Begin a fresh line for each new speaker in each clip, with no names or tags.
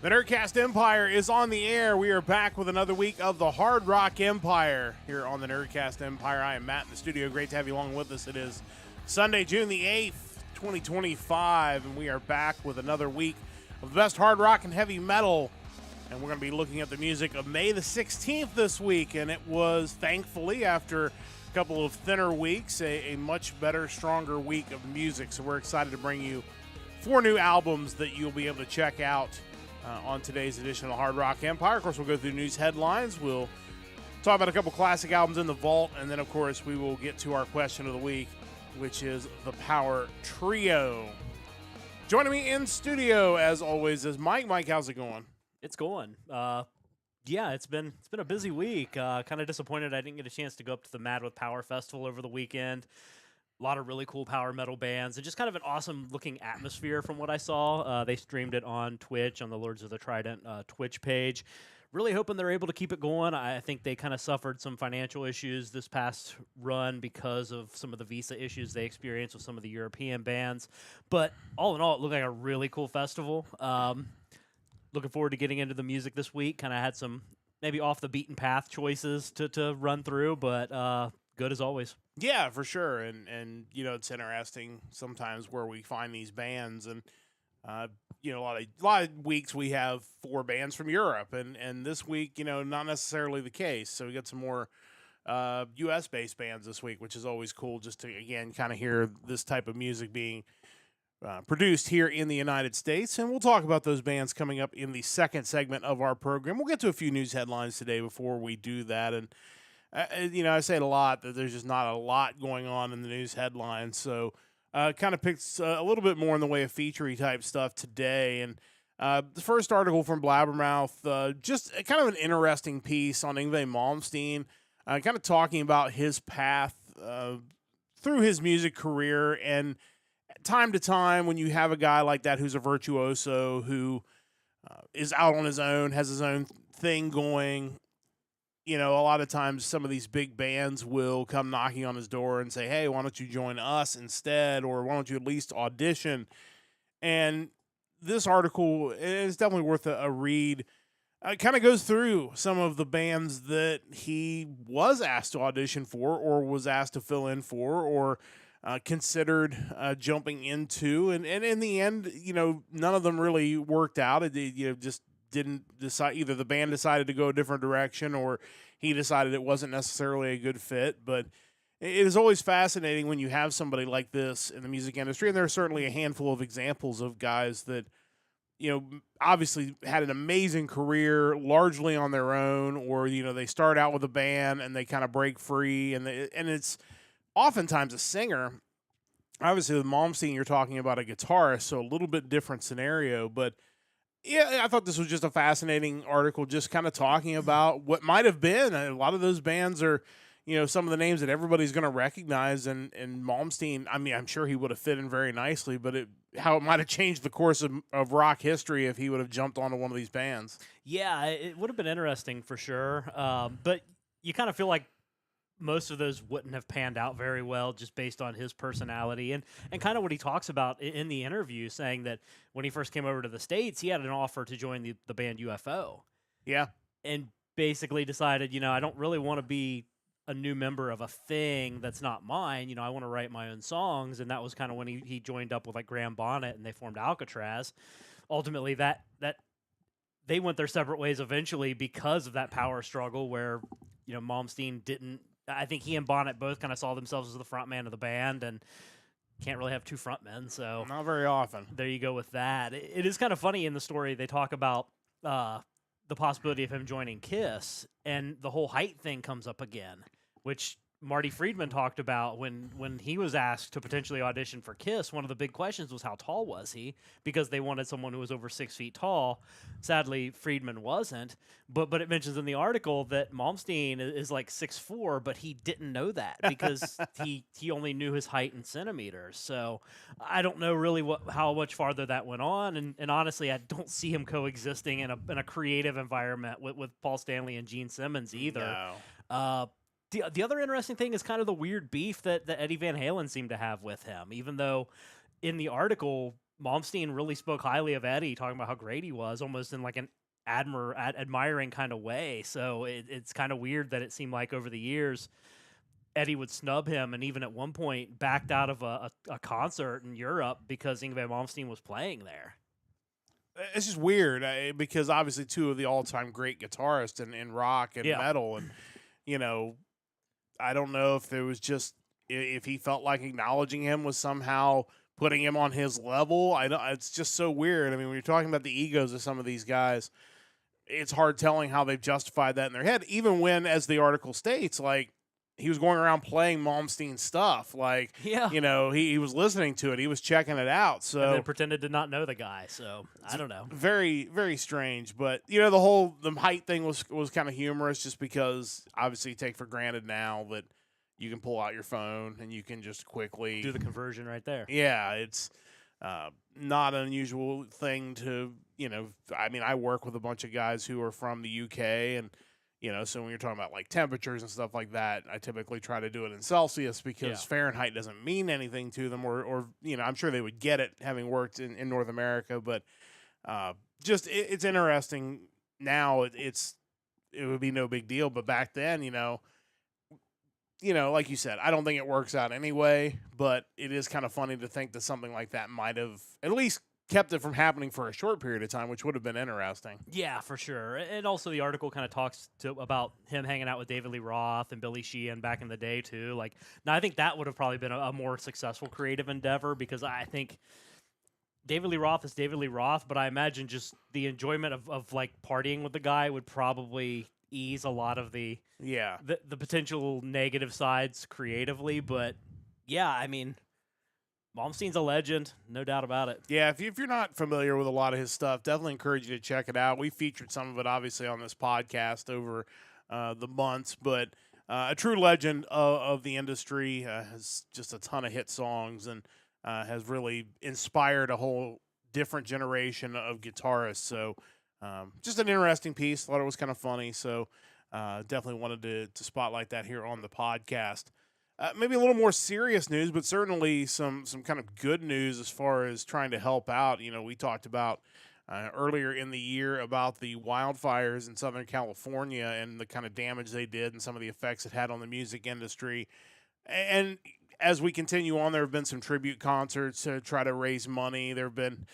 The Nerdcast Empire is on the air. We are back with another week of the Hard Rock Empire here on the Nerdcast Empire. I am Matt in the studio. Great to have you along with us. It is Sunday, June the 8th, 2025, and we are back with another week of the best hard rock and heavy metal. And we're going to be looking at the music of May the 16th this week, and it was, thankfully, after a couple of thinner weeks, a much better, stronger week of music. So we're excited to bring you 4 new albums that you'll be able to check out on today's edition of the Hard Rock Empire. Of course, we'll go through news headlines. We'll talk about a couple classic albums in the vault. And then, of course, we will get to our question of the week, which is the Power Trio. Joining me in studio, as always, is Mike. Mike, how's it going?
It's going. Yeah, it's been a busy week. Kind of disappointed I didn't get a chance to go up to the Mad with Power Festival over the weekend. A lot of really cool power metal bands, and just kind of an awesome-looking atmosphere from what I saw. They streamed it on Twitch, on the Lords of the Trident Twitch page. Really hoping they're able to keep it going. I think they kind of suffered some financial issues this past run because of some of the visa issues they experienced with some of the European bands. But all in all, it looked like a really cool festival. Looking forward to getting into the music this week. Kind of had some maybe off-the-beaten-path choices to run through, but good as always.
Yeah, for sure. And you know, it's interesting sometimes where we find these bands, and you know, a lot of weeks we have 4 bands from Europe, and this week, you know, not necessarily the case. So we got some more U.S. based bands this week, which is always cool, just to again kind of hear this type of music being produced here in the United States. And we'll talk about those bands coming up in the second segment of our program. We'll get to a few news headlines today before we do that, and you know, I say it a lot that there's just not a lot going on in the news headlines. So kind of picked a little bit more in the way of feature-y type stuff today. And the first article from Blabbermouth, just kind of an interesting piece on Yngwie Malmsteen, kind of talking about his path through his music career. And time to time, when you have a guy like that who's a virtuoso, who is out on his own, has his own thing going, you know, a lot of times some of these big bands will come knocking on his door and say, hey, why don't you join us instead? Or why don't you at least audition? And this article is definitely worth a read. It kind of goes through some of the bands that he was asked to audition for, or was asked to fill in for, or considered jumping into. And in the end, you know, none of them really worked out. It, you know, just didn't decide. Either the band decided to go a different direction, or he decided it wasn't necessarily a good fit. But it is always fascinating when you have somebody like this in the music industry, and there are certainly a handful of examples of guys that, you know, obviously had an amazing career largely on their own, or, you know, they start out with a band and they kind of break free, and it's oftentimes a singer. Obviously with Malmsteen, you're talking about a guitarist, so a little bit different scenario. But yeah, I thought this was just a fascinating article, just kind of talking about what might have been. A lot of those bands are, you know, some of the names that everybody's going to recognize. And Malmsteen, I mean, I'm sure he would have fit in very nicely, but how it might have changed the course of rock history if he would have jumped onto one of these bands.
Yeah, it would have been interesting for sure. But you kind of feel like most of those wouldn't have panned out very well just based on his personality and kind of what he talks about in the interview, saying that when he first came over to the States, he had an offer to join the band UFO.
Yeah.
And basically decided, you know, I don't really want to be a new member of a thing that's not mine. You know, I want to write my own songs. And that was kind of when he joined up with like Graham Bonnet and they formed Alcatraz. Ultimately, that they went their separate ways eventually because of that power struggle where, you know, Malmsteen didn't. I think he and Bonnet both kind of saw themselves as the front man of the band, and can't really have 2 frontmen. So
not very often.
There you go with that. It is kind of funny in the story. They talk about the possibility of him joining Kiss, and the whole height thing comes up again, which Marty Friedman talked about when he was asked to potentially audition for Kiss. One of the big questions was how tall was he, because they wanted someone who was over 6 feet tall. Sadly, Friedman wasn't, but it mentions in the article that Malmsteen is like 6'4", but he didn't know that because he only knew his height in centimeters. So I don't know really how much farther that went on, and honestly, I don't see him coexisting in a creative environment with Paul Stanley and Gene Simmons either.
No.
The other interesting thing is kind of the weird beef that Eddie Van Halen seemed to have with him, even though in the article Malmsteen really spoke highly of Eddie, talking about how great he was, almost in like an admiring kind of way. So it's kind of weird that it seemed like over the years Eddie would snub him, and even at one point backed out of a concert in Europe because Yngwie Malmsteen was playing there.
It's just weird because obviously two of the all-time great guitarists in rock and metal, and I don't know if there was just if he felt like acknowledging him was somehow putting him on his level. It's just so weird. I mean, when you're talking about the egos of some of these guys, it's hard telling how they've justified that in their head, even when, as the article states, like, he was going around playing Malmsteen stuff. Like, he was listening to it. He was checking it out. So
and then pretended to not know the guy. So I don't know.
Very, very strange. But, the height thing was kind of humorous just because obviously you take for granted now that you can pull out your phone and you can just quickly
do the conversion right there.
Yeah, it's not an unusual thing to, I mean, I work with a bunch of guys who are from the UK, and, so when you're talking about like temperatures and stuff like that, I typically try to do it in Celsius because Fahrenheit doesn't mean anything to them, or I'm sure they would get it having worked in North America, but it's interesting now. It would be no big deal, but back then, like you said, I don't think it works out anyway, but it is kind of funny to think that something like that might have at least kept it from happening for a short period of time, which would have been interesting.
Yeah, for sure. And also the article kind of talks about him hanging out with David Lee Roth and Billy Sheehan back in the day too. Like, now I think that would have probably been a more successful creative endeavor, because I think David Lee Roth is David Lee Roth, but I imagine just the enjoyment of like partying with the guy would probably ease a lot of the potential negative sides creatively. But yeah, I mean, Malmsteen's a legend, no doubt about it.
Yeah, if you're not familiar with a lot of his stuff, definitely encourage you to check it out. We featured some of it, obviously, on this podcast over the months, but a true legend of the industry, has just a ton of hit songs, and has really inspired a whole different generation of guitarists. So just an interesting piece. Thought it was kind of funny, so definitely wanted to spotlight that here on the podcast. Maybe a little more serious news, but certainly some kind of good news as far as trying to help out. We talked about earlier in the year about the wildfires in Southern California and the kind of damage they did and some of the effects it had on the music industry. And as we continue on, there have been some tribute concerts to try to raise money. There have been,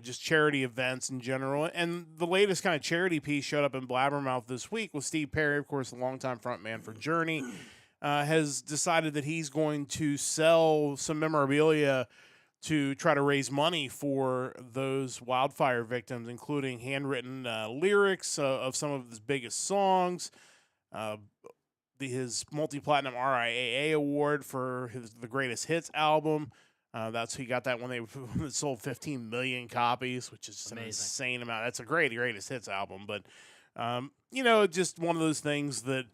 just charity events in general. And the latest kind of charity piece showed up in Blabbermouth this week with Steve Perry, of course, the longtime frontman for Journey. Has decided that he's going to sell some memorabilia to try to raise money for those wildfire victims, including handwritten lyrics of some of his biggest songs, his multi-platinum RIAA award for the Greatest Hits album. He got that when they sold 15 million copies, which is an insane amount. That's a Greatest Hits album, but just one of those things that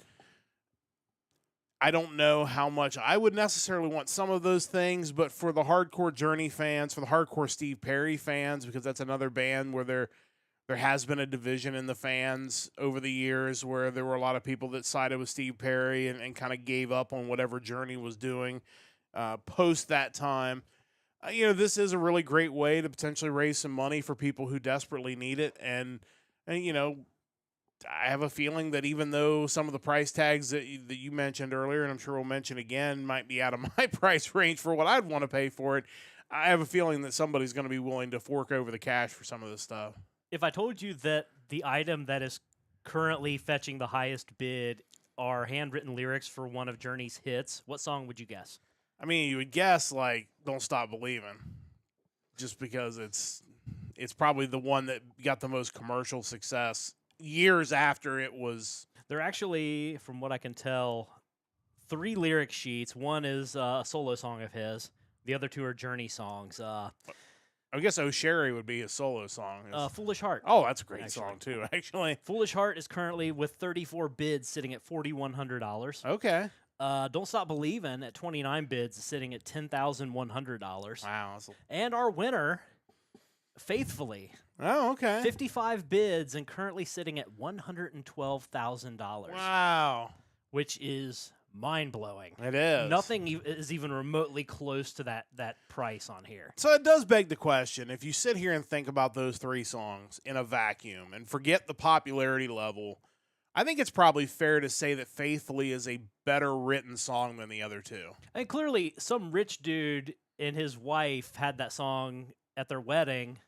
I don't know how much I would necessarily want some of those things, but for the hardcore Journey fans, for the hardcore Steve Perry fans, because that's another band where there has been a division in the fans over the years where there were a lot of people that sided with Steve Perry and kind of gave up on whatever Journey was doing post that time. This is a really great way to potentially raise some money for people who desperately need it. And I have a feeling that even though some of the price tags that you mentioned earlier, and I'm sure we'll mention again, might be out of my price range for what I'd want to pay for it, I have a feeling that somebody's going to be willing to fork over the cash for some of this stuff.
If I told you that the item that is currently fetching the highest bid are handwritten lyrics for one of Journey's hits, what song would you guess?
I mean, you would guess, like, Don't Stop Believing, just because it's probably the one that got the most commercial success years after it was.
There are actually, from what I can tell, 3 lyric sheets. One is a solo song of his. The other 2 are Journey songs.
I guess Oh Sherry would be his solo song.
Foolish Heart.
Oh, that's a great song, too, actually.
Foolish Heart is currently, with 34 bids, sitting at $4,100.
Okay.
Don't Stop Believin' at 29 bids is sitting at $10,100.
Wow.
And our winner, Faithfully.
Oh, okay.
55 bids and currently sitting at $112,000.
Wow.
Which is mind blowing.
It is.
Nothing is even remotely close to that price on here.
So it does beg the question, if you sit here and think about those 3 songs in a vacuum and forget the popularity level, I think it's probably fair to say that Faithfully is a better written song than the other 2.
And clearly, some rich dude and his wife had that song at their wedding,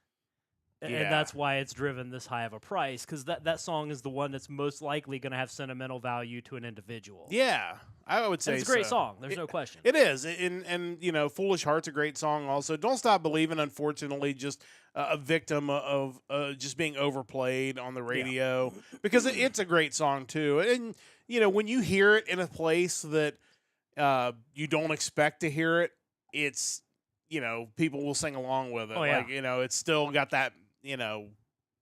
and that's why it's driven this high of a price, because that song is the one that's most likely going to have sentimental value to an individual.
Yeah, I would say
it's a great song. There's no question.
It is. And Foolish Heart's a great song also. Don't Stop Believing, unfortunately, just a victim of just being overplayed on the radio, because it's a great song, too. And, when you hear it in a place that you don't expect to hear it, it's, people will sing along with it.
Oh, yeah.
Like, it's still got that,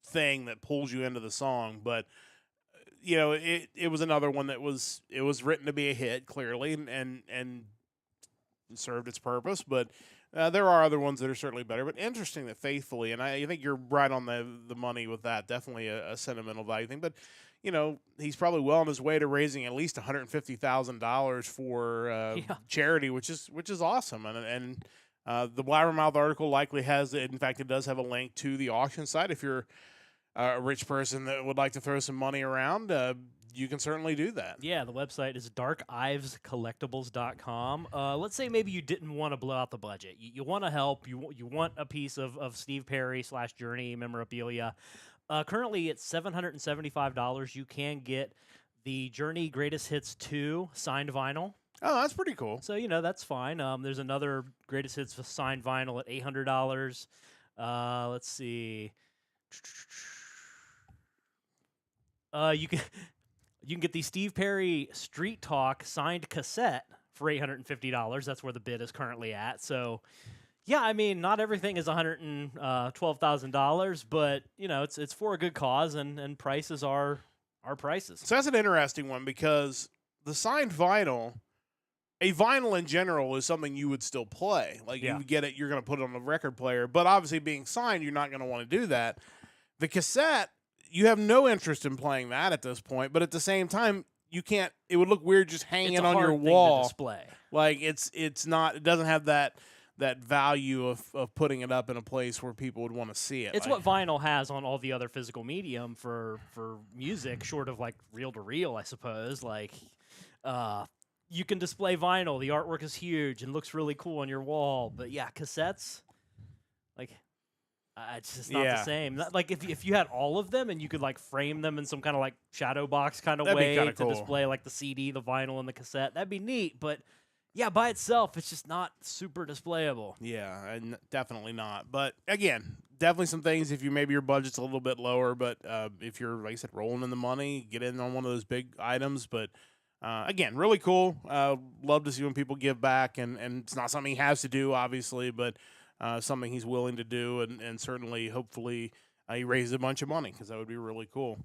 thing that pulls you into the song. But, it was another one that was written to be a hit, clearly, and served its purpose. But there are other ones that are certainly better. But interesting that Faithfully, and I think you're right on the money with that. Definitely a sentimental value thing. But, he's probably well on his way to raising at least $150,000 for charity, which is awesome. And the Blabbermouth article likely has, in fact, it does have a link to the auction site. If you're a rich person that would like to throw some money around, you can certainly do that.
Yeah, the website is darkivescollectibles.com. Let's say maybe you didn't want to blow out the budget. You want to help. You want a piece of Steve Perry / Journey memorabilia. Currently, it's $775. You can get the Journey Greatest Hits 2 signed vinyl.
Oh, that's pretty cool.
So, that's fine. There's another Greatest Hits signed vinyl at $800. Let's see. You can get the Steve Perry Street Talk signed cassette for $850. That's where the bid is currently at. So, yeah, I mean, not everything is $112,000, but it's for a good cause, and prices are prices.
So that's an interesting one, because the signed vinyl, a vinyl in general, is something you would still play. Like, you get it, you're going to put it on the record player, but obviously being signed, you're not going to want to do that. The cassette, you have no interest in playing that at this point, but at the same time, you can't. It would look weird just hanging on your wall.
To display.
Like, it's not. It doesn't have that value of putting it up in a place where people would want to see it.
It's what vinyl has on all the other physical medium for music, short of like reel to reel, I suppose. Like, you can display vinyl. The artwork is huge and looks really cool on your wall. But yeah, cassettes, like. It's just not the same. Like, if you had all of them and you could like frame them in some kind of like shadow box kind of way to display like the CD, the vinyl, and the cassette, that'd be neat. But yeah, by itself, it's just not super displayable.
Yeah, definitely not. But again, definitely some things if maybe your budget's a little bit lower. But if you're, like I said, rolling in the money, get in on one of those big items. But again, really cool. Love to see when people give back, and it's not something he has to do, obviously, but. Something he's willing to do, and certainly, hopefully, he raises a bunch of money, because that would be really cool.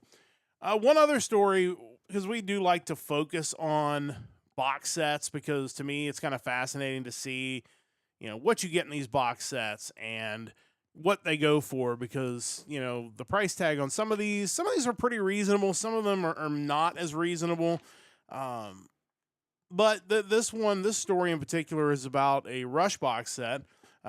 One other story, because we do like to focus on box sets, because to me it's kind of fascinating to see, what you get in these box sets and what they go for, because, the price tag on some of these are pretty reasonable. Some of them are not as reasonable. But this story in particular is about a Rush box set.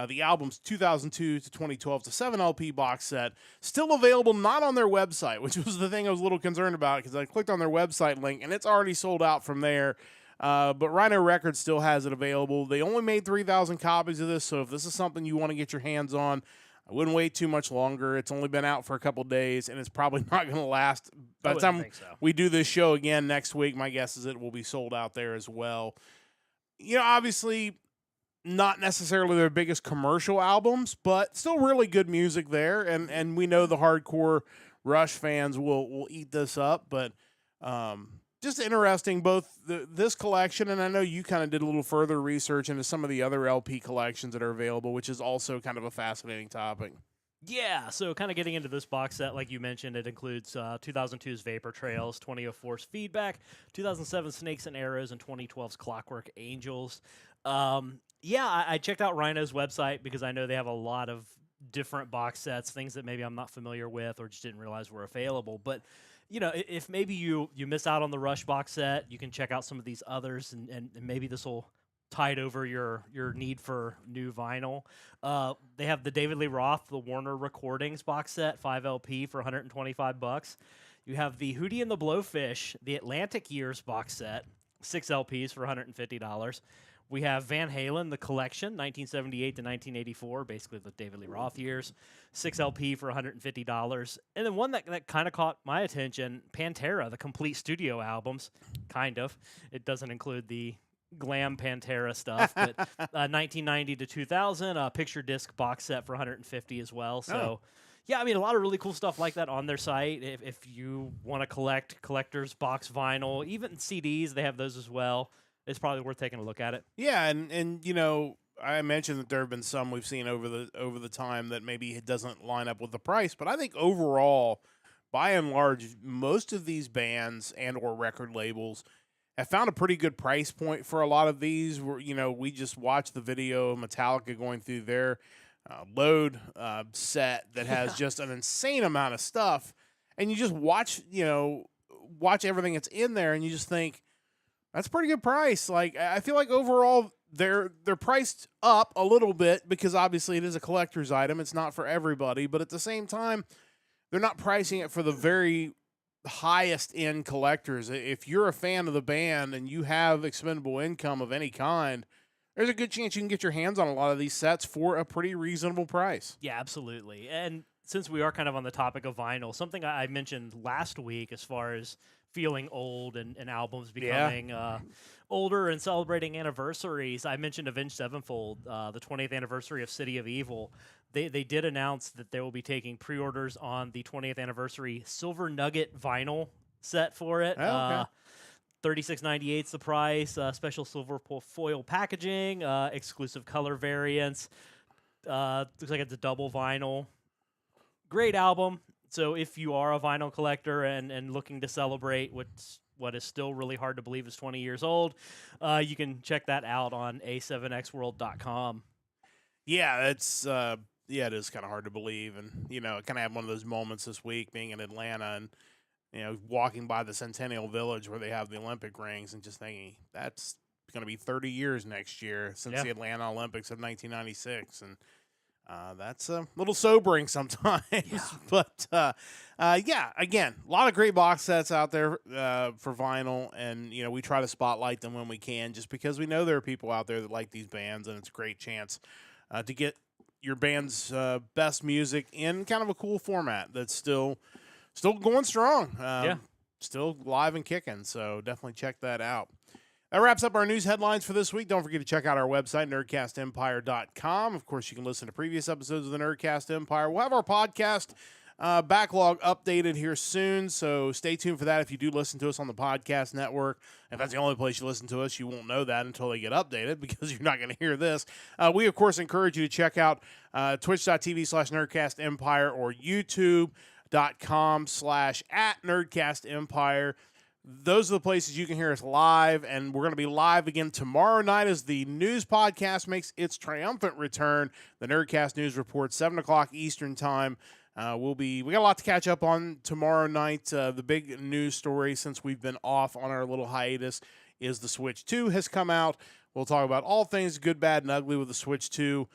The album's 2002 to 2012 to 7 LP box set, still available, not on their website, which was the thing I was a little concerned about, because I clicked on their website link and it's already sold out from there. But Rhino Records still has it available. They only made 3,000 copies of this, so if this is something you want to get your hands on, I wouldn't wait too much longer. It's only been out for a couple days, and it's probably not going to last. By the time we do this show again next week, my guess is it will be sold out there as well. Obviously, not necessarily their biggest commercial albums, but still really good music there, and we know the hardcore Rush fans will eat this up, but just interesting, both this collection, and I know you kind of did a little further research into some of the other LP collections that are available, which is also kind of a fascinating topic.
Yeah, so kind of getting into this box set, like you mentioned, it includes 2002's Vapor Trails, 2004's Feedback, 2007 Snakes and Arrows, and 2012's Clockwork Angels. I checked out Rhino's website because I know they have a lot of different box sets, things that maybe I'm not familiar with or just didn't realize were available. But if maybe you miss out on the Rush box set, you can check out some of these others, and maybe this will tide over your need for new vinyl. They have the David Lee Roth, the Warner Recordings box set, 5 LP for $125. You have the Hootie and the Blowfish, the Atlantic Years box set, 6 LPs for $150. We have Van Halen, the collection, 1978 to 1984, basically the David Lee Roth years, 6 LP for $150. And then one that kind of caught my attention, Pantera, the complete studio albums, kind of. It doesn't include the glam Pantera stuff, but 1990 to 2000, a picture disc box set for $150 as well. So, yeah, I mean, a lot of really cool stuff like that on their site. If you want to collect collector's box vinyl, even CDs, they have those as well. It's probably worth taking a look at it.
Yeah, and I mentioned that there have been some we've seen over the time that maybe it doesn't line up with the price, but I think overall, by and large, most of these bands and or record labels have found a pretty good price point for a lot of these. We just watched the video of Metallica going through their load set that has just an insane amount of stuff, and you just watch everything that's in there, and you just think, that's a pretty good price. Like, I feel like overall they're priced up a little bit because obviously it is a collector's item. It's not for everybody, but at the same time, they're not pricing it for the very highest end collectors. If you're a fan of the band and you have expendable income of any kind, there's a good chance you can get your hands on a lot of these sets for a pretty reasonable price.
Yeah, absolutely. And since we are kind of on the topic of vinyl, something I mentioned last week as far as feeling old and albums becoming older and celebrating anniversaries. I mentioned Avenged Sevenfold, the 20th anniversary of City of Evil. They did announce that they will be taking pre-orders on the 20th anniversary Silver Nugget vinyl set for it.
Oh, okay.
$36.98 is the price. Special silver foil packaging, exclusive color variants. Looks like it's a double vinyl. Great album. So if you are a vinyl collector and looking to celebrate what is still really hard to believe is 20 years old, you can check that out on a7xworld.com.
Yeah, it is kind of hard to believe. And, I kind of had one of those moments this week being in Atlanta and, walking by the Centennial Village where they have the Olympic rings and just thinking, that's going to be 30 years next year since the Atlanta Olympics of 1996. And that's a little sobering sometimes. Yeah. But, again, a lot of great box sets out there for vinyl. And, we try to spotlight them when we can just because we know there are people out there that like these bands, and it's a great chance to get your band's best music in kind of a cool format that's still going strong. Still live and kicking. So definitely check that out. That wraps up our news headlines for this week. Don't forget to check out our website, nerdcastempire.com. Of course, you can listen to previous episodes of the Nerdcast Empire. We'll have our podcast backlog updated here soon, so stay tuned for that. If you do listen to us on the podcast network, if that's the only place you listen to us, you won't know that until they get updated because you're not going to hear this. We, of course, encourage you to check out twitch.tv/nerdcastempire or youtube.com/@nerdcastempire. Those are the places you can hear us live, and we're going to be live again tomorrow night as the news podcast makes its triumphant return. The Nerdcast News Report, 7 o'clock Eastern Time. We got a lot to catch up on tomorrow night. The big news story since we've been off on our little hiatus is the Switch 2 has come out. We'll talk about all things good, bad, and ugly with the Switch 2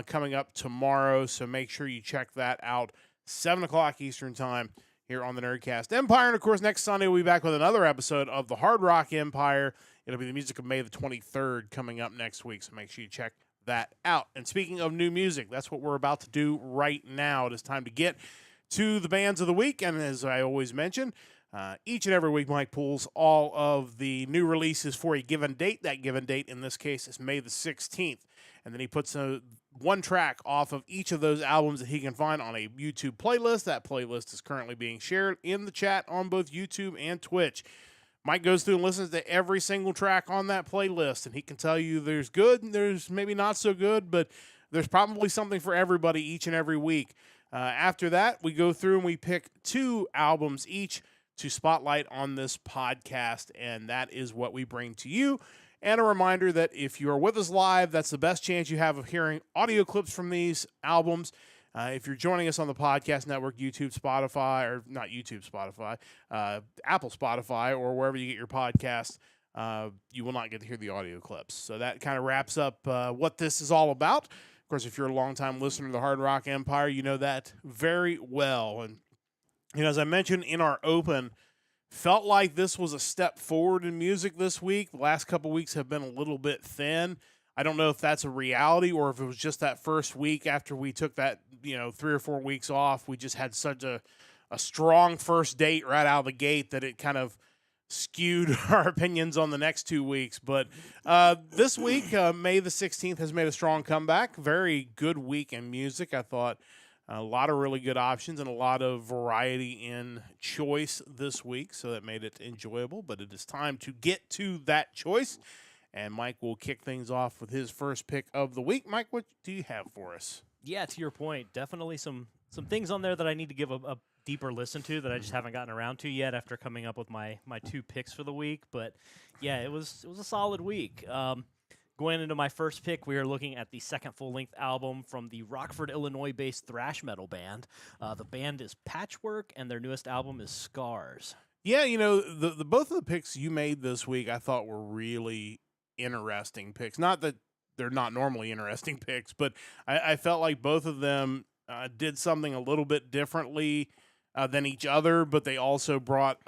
coming up tomorrow, so make sure you check that out, 7 o'clock Eastern Time, here on the Nerdcast Empire. And, of course, next Sunday we'll be back with another episode of the Hard Rock Empire. It'll be the music of May the 23rd coming up next week, so make sure you check that out. And speaking of new music, that's what we're about to do right now. It is time to get to the bands of the week. And as I always mention, each and every week Mike pulls all of the new releases for a given date. That given date in this case is May the 16th. And then he puts one track off of each of those albums that he can find on a YouTube playlist. That playlist is currently being shared in the chat on both YouTube and Twitch. Mike goes through and listens to every single track on that playlist, and he can tell you there's good and there's maybe not so good, but there's probably something for everybody each and every week. After that, we go through and we pick 2 albums each to spotlight on this podcast, and that is what we bring to you. And a reminder that if you are with us live, that's the best chance you have of hearing audio clips from these albums. If you're joining us on the podcast network, YouTube, Spotify, or not YouTube, Spotify, Apple, Spotify, or wherever you get your podcasts, you will not get to hear the audio clips. So that kind of wraps up what this is all about. Of course, if you're a longtime listener to the Hard Rock Empire, you know that very well. And as I mentioned in our open, felt like this was a step forward in music this week. The last couple weeks have been a little bit thin. I don't know if that's a reality or if it was just that first week after we took that, 3 or 4 weeks off. We just had such a strong first date right out of the gate that it kind of skewed our opinions on the next 2 weeks. But this week, May the 16th, has made a strong comeback. Very good week in music. I thought a lot of really good options and a lot of variety in choice this week, so that made it enjoyable. But it is time to get to that choice. And Mike will kick things off with his first pick of the week. Mike, what do you have for us?
Yeah, to your point, definitely some things on there that I need to give a deeper listen to that I just haven't gotten around to yet after coming up with my 2 picks for the week. But yeah, it was a solid week. Going into my first pick, we are looking at the second full-length album from the Rockford, Illinois-based thrash metal band. The band is Patchwork, and their newest album is Scars.
Yeah, the both of the picks you made this week I thought were really interesting picks. Not that they're not normally interesting picks, but I felt like both of them did something a little bit differently than each other, but they also brought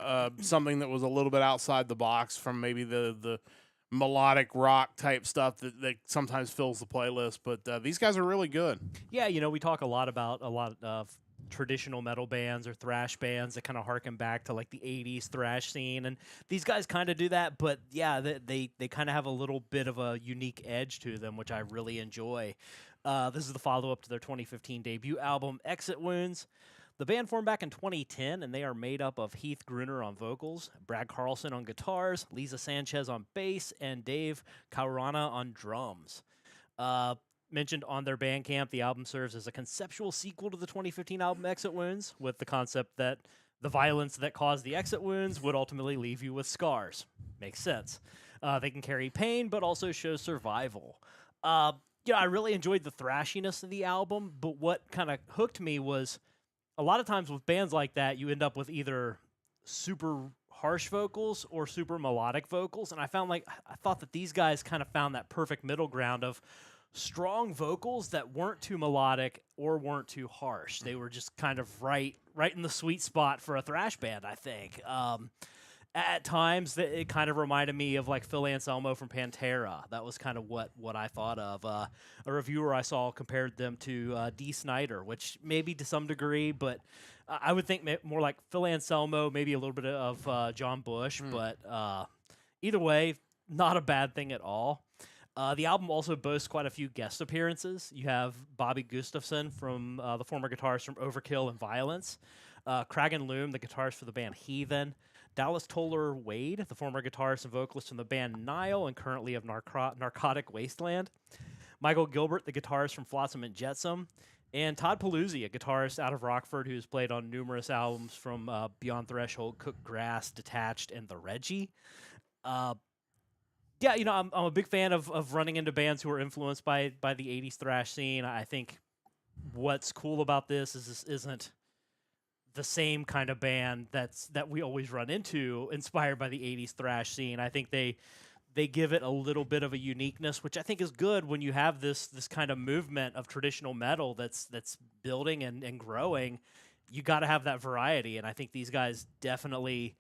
something that was a little bit outside the box from maybe the melodic rock type stuff that sometimes fills the playlist. But these guys are really good.
Yeah, we talk a lot about a lot of traditional metal bands or thrash bands that kind of harken back to like the 80s thrash scene, and these guys kind of do that, but yeah, they kind of have a little bit of a unique edge to them, which I really enjoy. This is the follow-up to their 2015 debut album, Exit Wounds. The band formed back in 2010, and they are made up of Heath Gruner on vocals, Brad Carlson on guitars, Lisa Sanchez on bass, and Dave Caurana on drums. Mentioned on their Bandcamp, the album serves as a conceptual sequel to the 2015 album Exit Wounds, with the concept that the violence that caused the exit wounds would ultimately leave you with scars. Makes sense. They can carry pain, but also show survival. I really enjoyed the thrashiness of the album, but what kind of hooked me was a lot of times with bands like that, you end up with either super harsh vocals or super melodic vocals, and I thought that these guys kind of found that perfect middle ground of strong vocals that weren't too melodic or weren't too harsh. They were just kind of right in the sweet spot for a thrash band, I think. At times, it kind of reminded me of like Phil Anselmo from Pantera. That was kind of what I thought of. A reviewer I saw compared them to Dee Snider, which maybe to some degree, but I would think more like Phil Anselmo, maybe a little bit of John Bush, but either way, not a bad thing at all. The album also boasts quite a few guest appearances. You have Bobby Gustafson from the former guitarist from Overkill and Violence, Cragen Loom, the guitarist for the band Heathen, Dallas Toller Wade, the former guitarist and vocalist from the band Nile and currently of Narcotic Wasteland, Michael Gilbert, the guitarist from Flotsam and Jetsam, and Todd Paluzzi, a guitarist out of Rockford who's played on numerous albums from Beyond Threshold, Cooked Grass, Detached, and The Reggie. Yeah, I'm a big fan of running into bands who are influenced by the 80s thrash scene. I think what's cool about this is this isn't the same kind of band that we always run into inspired by the 80s thrash scene. I think they give it a little bit of a uniqueness, which I think is good when you have this kind of movement of traditional metal that's building and growing. You got to have that variety, and I think these guys definitely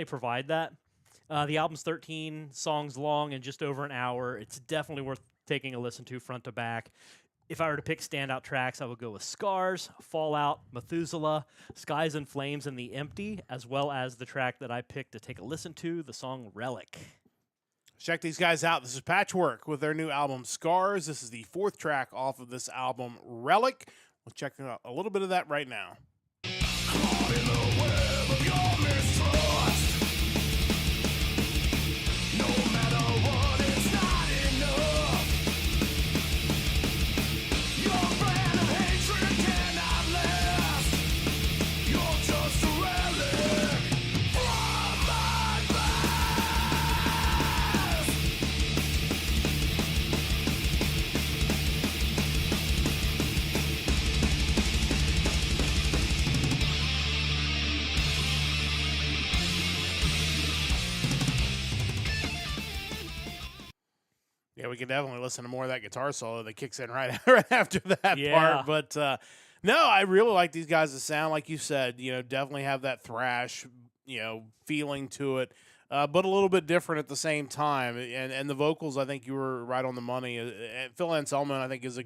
provide that. The album's 13 songs long and just over an hour. It's definitely worth taking a listen to front to back. If I were to pick standout tracks, I would go with Scars, Fallout, Methuselah, Skies and Flames, and The Empty, as well as the track that I picked to take a listen to, the song Relic.
Check these guys out. This is Patchwork with their new album, Scars. This is the 4th track off of this album, Relic. We'll check out a little bit of that right now.
Caught in the web of your mistrust. No matter what, it's not enough. Your brand of hatred cannot last. You're just a relic from my past.
Yeah, we can definitely listen to more of that guitar solo that kicks in right, right after that
Yeah.
part. But no, I really like these guys' sound. Like you said, definitely have that thrash, feeling to it, but a little bit different at the same time. And the vocals, I think you were right on the money. And Phil Anselmo, I think, is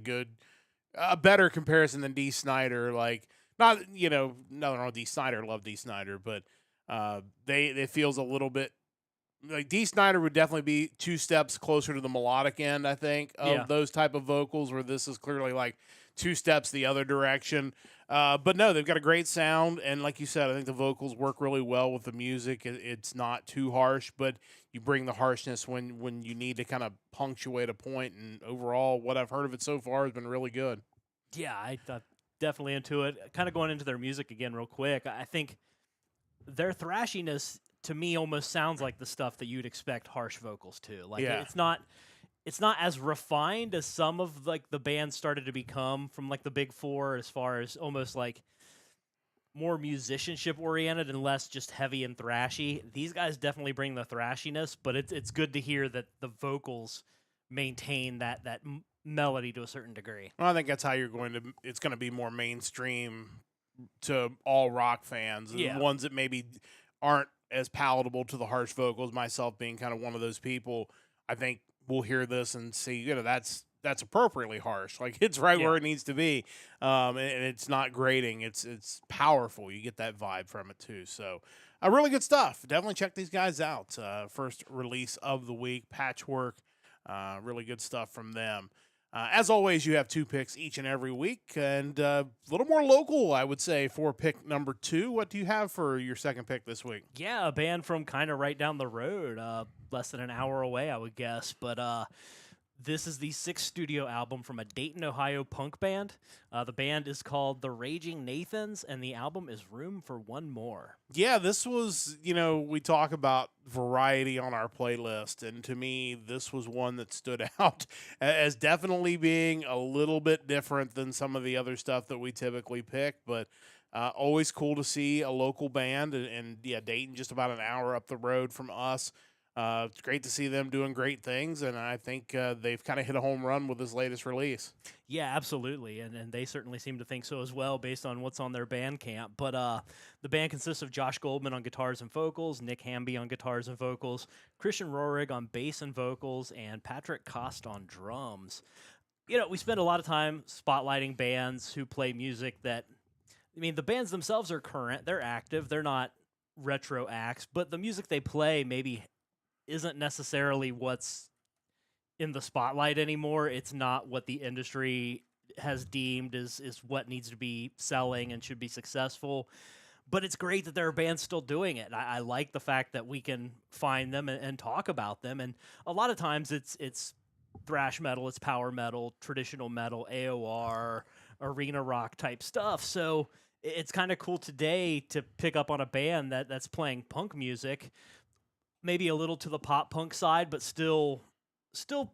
a better comparison than Dee Snider. Like, not, nothing wrong with Dee Snider. Love Dee Snider, but it feels a little bit like Dee Snider would definitely be 2 steps closer to the melodic end, I think, of
Yeah.
those type of vocals, where this is clearly like 2 steps the other direction. But no, they've got a great sound, and like you said, I think the vocals work really well with the music. It's not too harsh, but you bring the harshness when you need to kind of punctuate a point. And overall, what I've heard of it so far has been really good.
Yeah, I thought definitely into it. Kind of going into their music again real quick. I think their thrashiness to me almost sounds like the stuff that you'd expect harsh vocals to. Like
Yeah.
it's not as refined as some of like the bands started to become from like the big four, as far as almost like more musicianship oriented and less just heavy and thrashy. These guys definitely bring the thrashiness, but it's good to hear that the vocals maintain that melody to a certain degree.
Well, I think that's how it's going to be more mainstream to all rock fans. And
Yeah.
ones that maybe aren't as palatable to the harsh vocals, myself being kind of one of those people, I think we'll hear this and see, that's appropriately harsh. Like, it's right
Yeah.
where it needs to be. And it's not grating. It's powerful. You get that vibe from it too. So really good stuff. Definitely check these guys out. First release of the week, Patchwork. Really good stuff from them. As always, you have 2 picks each and every week, and a little more local, I would say, for pick number 2. What do you have for your second pick this week?
Yeah, a band from kind of right down the road, less than an hour away, I would guess. But this is the 6th studio album from a Dayton, Ohio punk band. The band is called The Raging Nathans, and the album is Room for One More.
Yeah, this was, we talk about variety on our playlist, and to me, this was one that stood out as definitely being a little bit different than some of the other stuff that we typically pick, but always cool to see a local band, and yeah, Dayton just about an hour up the road from us. It's great to see them doing great things, and I think they've kind of hit a home run with this latest release.
Yeah, absolutely, and they certainly seem to think so as well, based on what's on their Bandcamp. But the band consists of Josh Goldman on guitars and vocals, Nick Hamby on guitars and vocals, Christian Rohrig on bass and vocals, and Patrick Kost on drums. We spend a lot of time spotlighting bands who play music that, the bands themselves are current, they're active, they're not retro acts, but the music they play maybe isn't necessarily what's in the spotlight anymore. It's not what the industry has deemed is what needs to be selling and should be successful. But it's great that there are bands still doing it. I like the fact that we can find them and talk about them. And a lot of times it's thrash metal, it's power metal, traditional metal, AOR, arena rock type stuff. So it's kind of cool today to pick up on a band that's playing punk music, maybe a little to the pop punk side, but still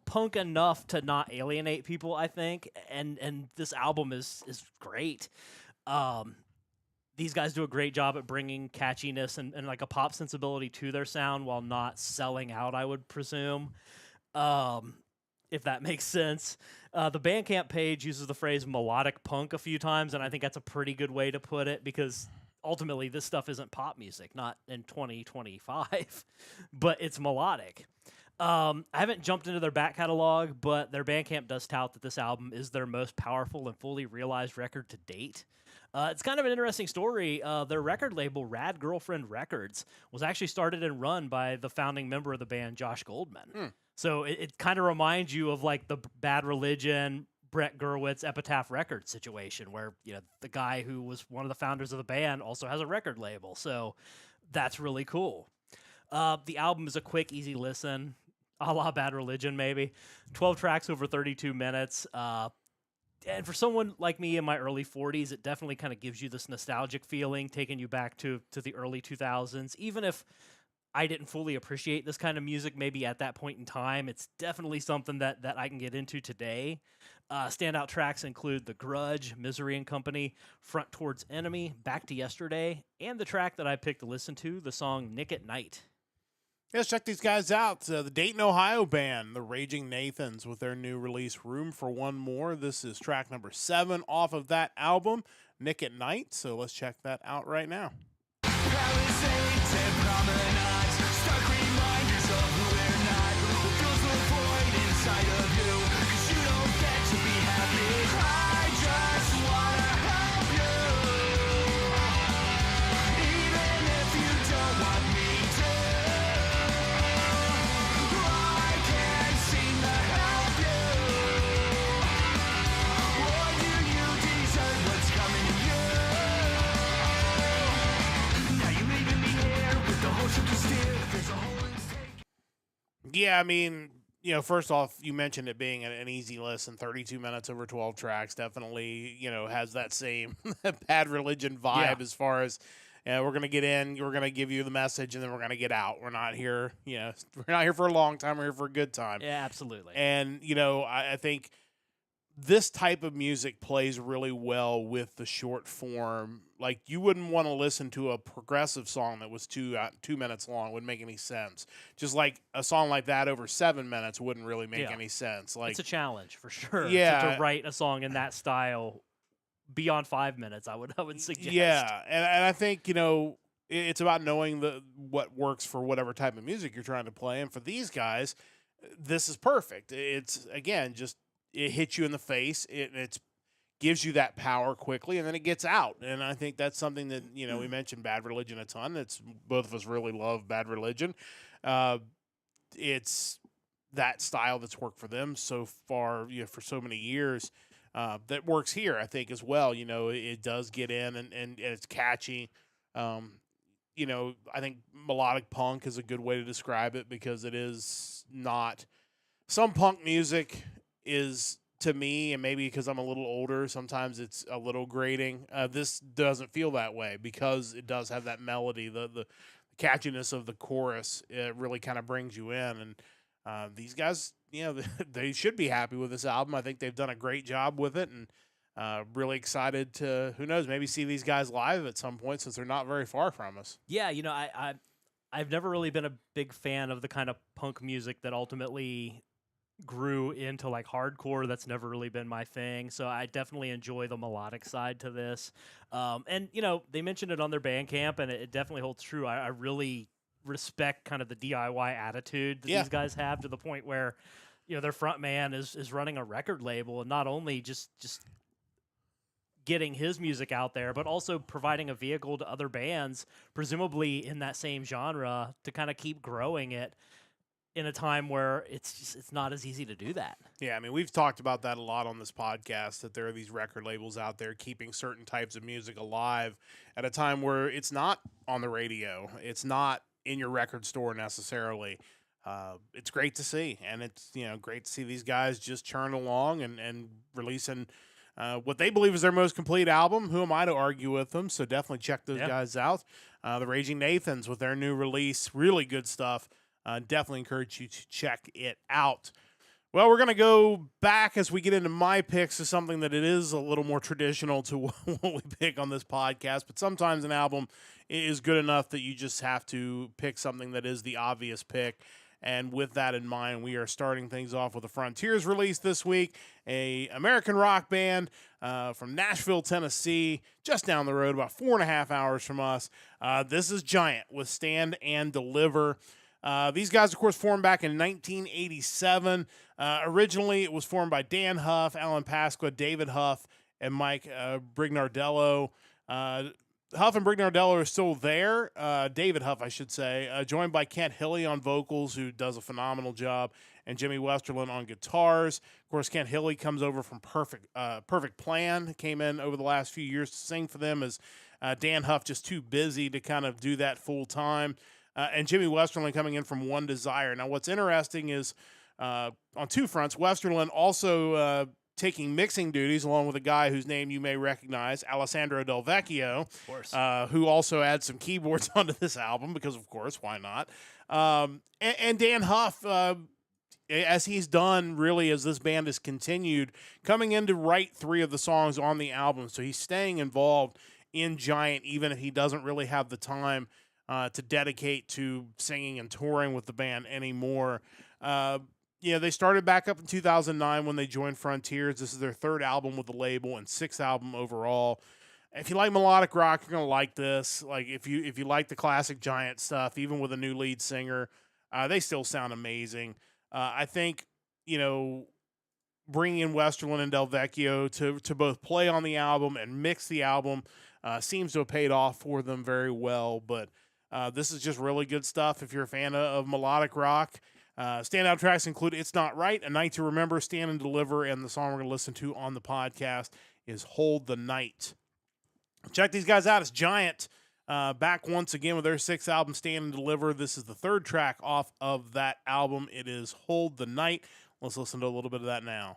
punk enough to not alienate people, I think. And this album is great. These guys do a great job at bringing catchiness and like a pop sensibility to their sound while not selling out, I would presume, if that makes sense. The Bandcamp page uses the phrase melodic punk a few times, and I think that's a pretty good way to put it, because ultimately this stuff isn't pop music, not in 2025, but it's melodic. I haven't jumped into their back catalog, but their Bandcamp does tout that this album is their most powerful and fully realized record to date. It's kind of an interesting story. Their record label, Rad Girlfriend Records, was actually started and run by the founding member of the band, Josh Goldman. So it kind of reminds you of like the Bad Religion, Brett Gurewitz Epitaph Records situation, where the guy who was one of the founders of the band also has a record label. So that's really cool. The album is a quick, easy listen, a la Bad Religion maybe. 12 tracks over 32 minutes. And for someone like me in my early 40s, it definitely kind of gives you this nostalgic feeling, taking you back to the early 2000s. Even if I didn't fully appreciate this kind of music maybe at that point in time, it's definitely something that I can get into today. Standout tracks include The Grudge, Misery and Company, Front Towards Enemy, Back to Yesterday, and the track that I picked to listen to, the song Nick at Night.
Let's check these guys out. The Dayton, Ohio band, the Raging Nathans, with their new release, Room for One More. This is track number 7 off of that album, Nick at Night. So let's check that out right now.
Palisades and promenades, stark reminders of who we're not. What fills the void inside of you, 'cause you don't get to be happy. I just wanna help you, even if you don't want me to. I can't seem to help you. Or do you deserve what's coming to you?
Yeah, I mean, first off, you mentioned it being an easy listen, 32 minutes over 12 tracks, definitely, has that same Bad Religion vibe as far as we're going to get in, we're going to give you the message, and then we're going to get out. We're not here, we're not here for a long time, we're here for a good time.
Yeah, absolutely.
And, I think this type of music plays really well with the short form. Like, you wouldn't want to listen to a progressive song that was 2 minutes long. It wouldn't make any sense. Just like a song like that over 7 minutes wouldn't really make any sense. Like,
it's a challenge for sure.
Yeah.
to write a song in that style beyond 5 minutes, I would suggest.
Yeah, and I think, it's about knowing what works for whatever type of music you're trying to play. And for these guys, this is perfect. It's, again, just it hits you in the face. It gives you that power quickly, and then it gets out. And I think that's something that, we mentioned Bad Religion a ton. It's both of us really love Bad Religion. It's that style that's worked for them so far, for so many years, that works here, I think, as well. It does get in, and it's catchy. I think melodic punk is a good way to describe it, because it is not – some punk music is, to me, and maybe because I'm a little older, sometimes it's a little grating. This doesn't feel that way, because it does have that melody. The catchiness of the chorus, it really kind of brings you in. And these guys, they should be happy with this album. I think they've done a great job with it, and really excited to, who knows, maybe see these guys live at some point, since they're not very far from us.
Yeah, I've never really been a big fan of the kind of punk music that ultimately grew into like hardcore. That's never really been my thing. So I definitely enjoy the melodic side to this. And they mentioned it on their Bandcamp, and it definitely holds true. I really respect kind of the DIY attitude that these guys have, to the point where, their front man is running a record label, and not only just getting his music out there, but also providing a vehicle to other bands, presumably in that same genre, to kind of keep growing it in a time where it's not as easy to do that.
Yeah, I mean, we've talked about that a lot on this podcast, that there are these record labels out there keeping certain types of music alive at a time where it's not on the radio. It's not in your record store necessarily. It's great to see, and it's great to see these guys just churn along and releasing what they believe is their most complete album. Who am I to argue with them? So definitely check those guys out. The Raging Nathans with their new release, really good stuff. Definitely encourage you to check it out. Well, we're going to go back as we get into my picks to something that it is a little more traditional to what we pick on this podcast. But sometimes an album is good enough that you just have to pick something that is the obvious pick. And with that in mind, we are starting things off with a Frontiers release this week, a American rock band from Nashville, Tennessee, just down the road, about 4.5 hours from us. This is Giant with Stand and Deliver. These guys, of course, formed back in 1987. Originally, it was formed by Dan Huff, Alan Pasqua, David Huff, and Mike Brignardello. Huff and Brignardello are still there. David Huff, I should say, joined by Kent Hilly on vocals, who does a phenomenal job, and Jimmy Westerlund on guitars. Of course, Kent Hilly comes over from Perfect Plan, came in over the last few years to sing for them, as Dan Huff just too busy to kind of do that full time. And Jimmy Westerlund coming in from One Desire. Now, what's interesting is on two fronts, Westerlund also taking mixing duties along with a guy whose name you may recognize, Alessandro Del Vecchio,
Of course.
who also adds some keyboards onto this album because, of course, why not? And Dan Huff, as he's done really as this band has continued, coming in to write 3 of the songs on the album. So he's staying involved in Giant, even if he doesn't really have the time to dedicate to singing and touring with the band anymore. They started back up in 2009 when they joined Frontiers. This is their third album with the label and sixth album overall. If you like melodic rock, you're gonna like this. Like if you like the classic Giant stuff, even with a new lead singer, they still sound amazing. I think bringing in Westerlund and Del Vecchio to both play on the album and mix the album seems to have paid off for them very well. But this is just really good stuff if you're a fan of melodic rock. Standout tracks include It's Not Right, A Night to Remember, Stand and Deliver, and the song we're going to listen to on the podcast is Hold the Night. Check these guys out. It's Giant, back once again with their sixth album, Stand and Deliver. This is the third track off of that album. It is Hold the Night. Let's listen to a little bit of that now.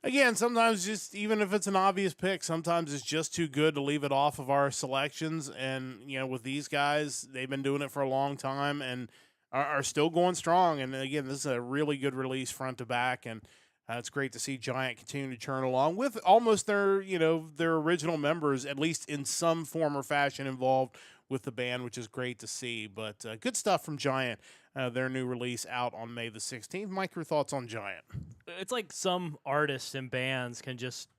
Again, sometimes just even if it's an obvious pick, sometimes it's just too good to leave it off of our selections. And, with these guys, they've been doing it for a long time and are still going strong. And again, this is a really good release front to back. And it's great to see Giant continue to churn along with almost their original members, at least in some form or fashion involved with the band, which is great to see. But good stuff from Giant. Their new release out on May the 16th. Mike, your thoughts on Giant?
It's like some artists and bands can just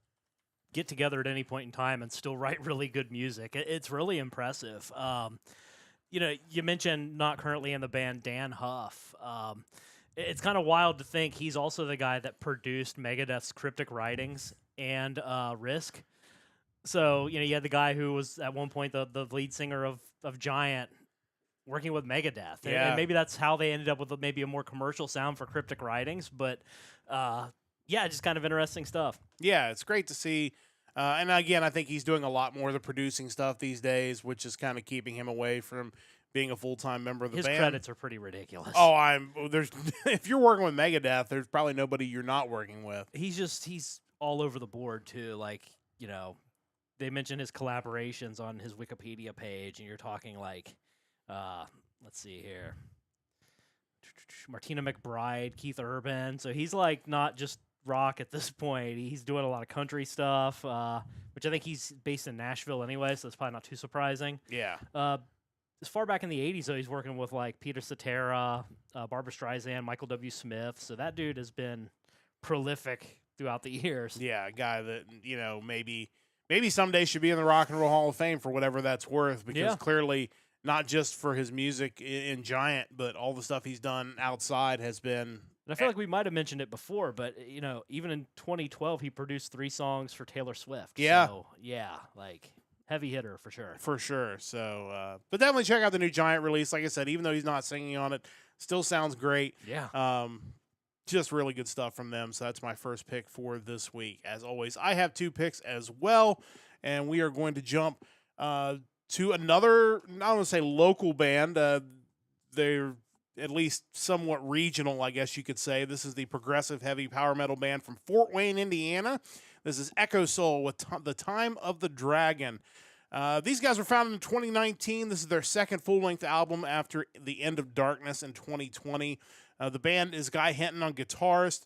get together at any point in time and still write really good music. It's really impressive. You mentioned not currently in the band Dan Huff. It's kind of wild to think he's also the guy that produced Megadeth's Cryptic Writings and Risk. So, you had the guy who was at one point the lead singer of Giant working with Megadeth.
Yeah.
And maybe that's how they ended up with maybe a more commercial sound for Cryptic Writings. But, just kind of interesting stuff.
Yeah, it's great to see. And again, I think he's doing a lot more of the producing stuff these days, which is kind of keeping him away from being a full-time member of the band.
His credits are pretty ridiculous.
Oh, if you're working with Megadeth, there's probably nobody you're not working with.
He's all over the board too. Like, they mention his collaborations on his Wikipedia page, and you're talking like, let's see here, Martina McBride, Keith Urban. So he's like not just rock at this point. He's doing a lot of country stuff, which I think he's based in Nashville anyway, so that's probably not too surprising.
Yeah.
As far back in the 80s, though, he's working with like Peter Cetera, Barbra Streisand, Michael W. Smith. So that dude has been prolific throughout the years.
Yeah, a guy that, maybe someday should be in the Rock and Roll Hall of Fame for whatever that's worth, because clearly not just for his music in Giant, but all the stuff he's done outside has been.
And I feel like we might have mentioned it before, but, even in 2012, he produced 3 songs for Taylor Swift.
Yeah.
So, like, heavy hitter for sure.
For sure. So, but definitely check out the new Giant release. Like I said, even though he's not singing on it, still sounds great.
Yeah.
Just really good stuff from them. So that's my first pick for this week. As always, I have 2 picks as well, and we are going to jump to another, I don't want to say local band. They're at least somewhat regional, I guess you could say. This is the progressive heavy power metal band from Fort Wayne, Indiana. This is Echosoul with The Time of the Dragon. These guys were founded in 2019. This is their second full-length album after The End of Darkness in 2020. The band is Guy Hinton on guitars,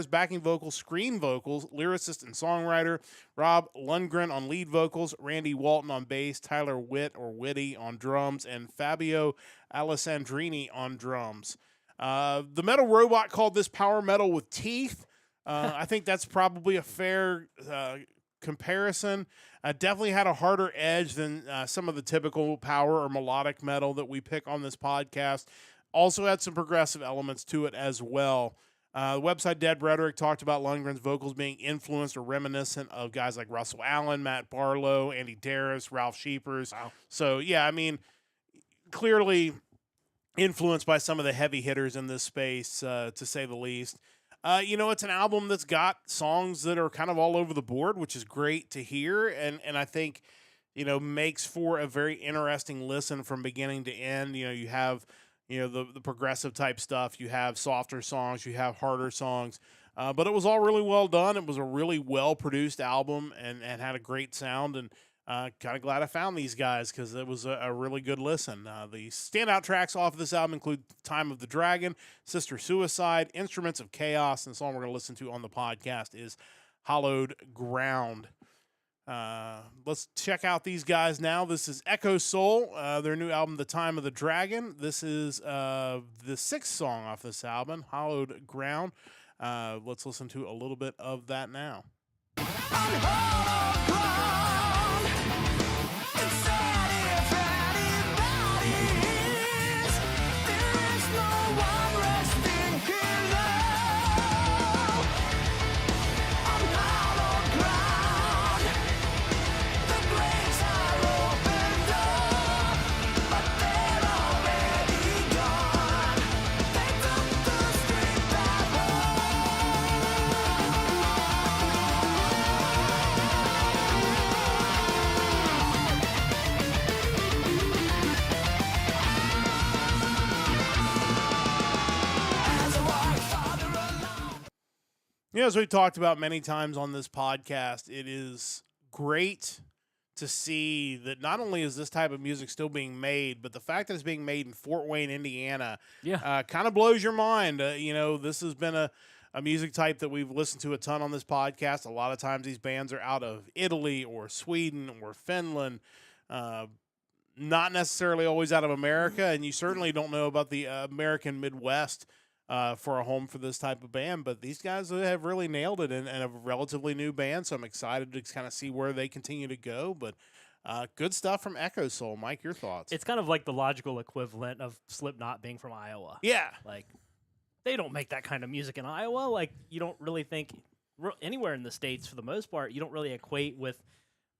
backing vocals, screen vocals, lyricist and songwriter, Rob Lundgren on lead vocals, Randy Walton on bass, Tyler Witt or Witty on drums, and Fabio Alessandrini on drums. The Metal Robot called this power metal with teeth. I think that's probably a fair comparison. Definitely had a harder edge than some of the typical power or melodic metal that we pick on this podcast. Also had some progressive elements to it as well. The website Dead Rhetoric talked about Lundgren's vocals being influenced or reminiscent of guys like Russell Allen, Matt Barlow, Andy Darris, Ralph Sheepers. Wow. So, clearly influenced by some of the heavy hitters in this space, to say the least. It's an album that's got songs that are kind of all over the board, which is great to hear. And I think, makes for a very interesting listen from beginning to end. You have, the progressive type stuff. You have softer songs. You have harder songs. But it was all really well done. It was a really well-produced album and had a great sound. And kind of glad I found these guys because it was a really good listen. The standout tracks off of this album include Time of the Dragon, Sister Suicide, Instruments of Chaos, and the song we're going to listen to on the podcast is Hallowed Ground. Let's check out these guys now. This is Echosoul, their new album, The Time of the Dragon. This is the 6th song off this album, Hallowed Ground. Let's listen to a little bit of that now. As we've talked about many times on this podcast, it is great to see that not only is this type of music still being made, but the fact that it's being made in Fort Wayne, Indiana, kind of blows your mind. This has been a music type that we've listened to a ton on this podcast. A lot of times these bands are out of Italy or Sweden or Finland, not necessarily always out of America, and you certainly don't know about the American Midwest for a home for this type of band, but these guys have really nailed it and a relatively new band, so I'm excited to kind of see where they continue to go, but good stuff from Echosoul. Mike, your thoughts?
It's kind of like the logical equivalent of Slipknot being from Iowa.
Yeah.
Like, they don't make that kind of music in Iowa. Like, you don't really think, anywhere in the States for the most part, you don't really equate with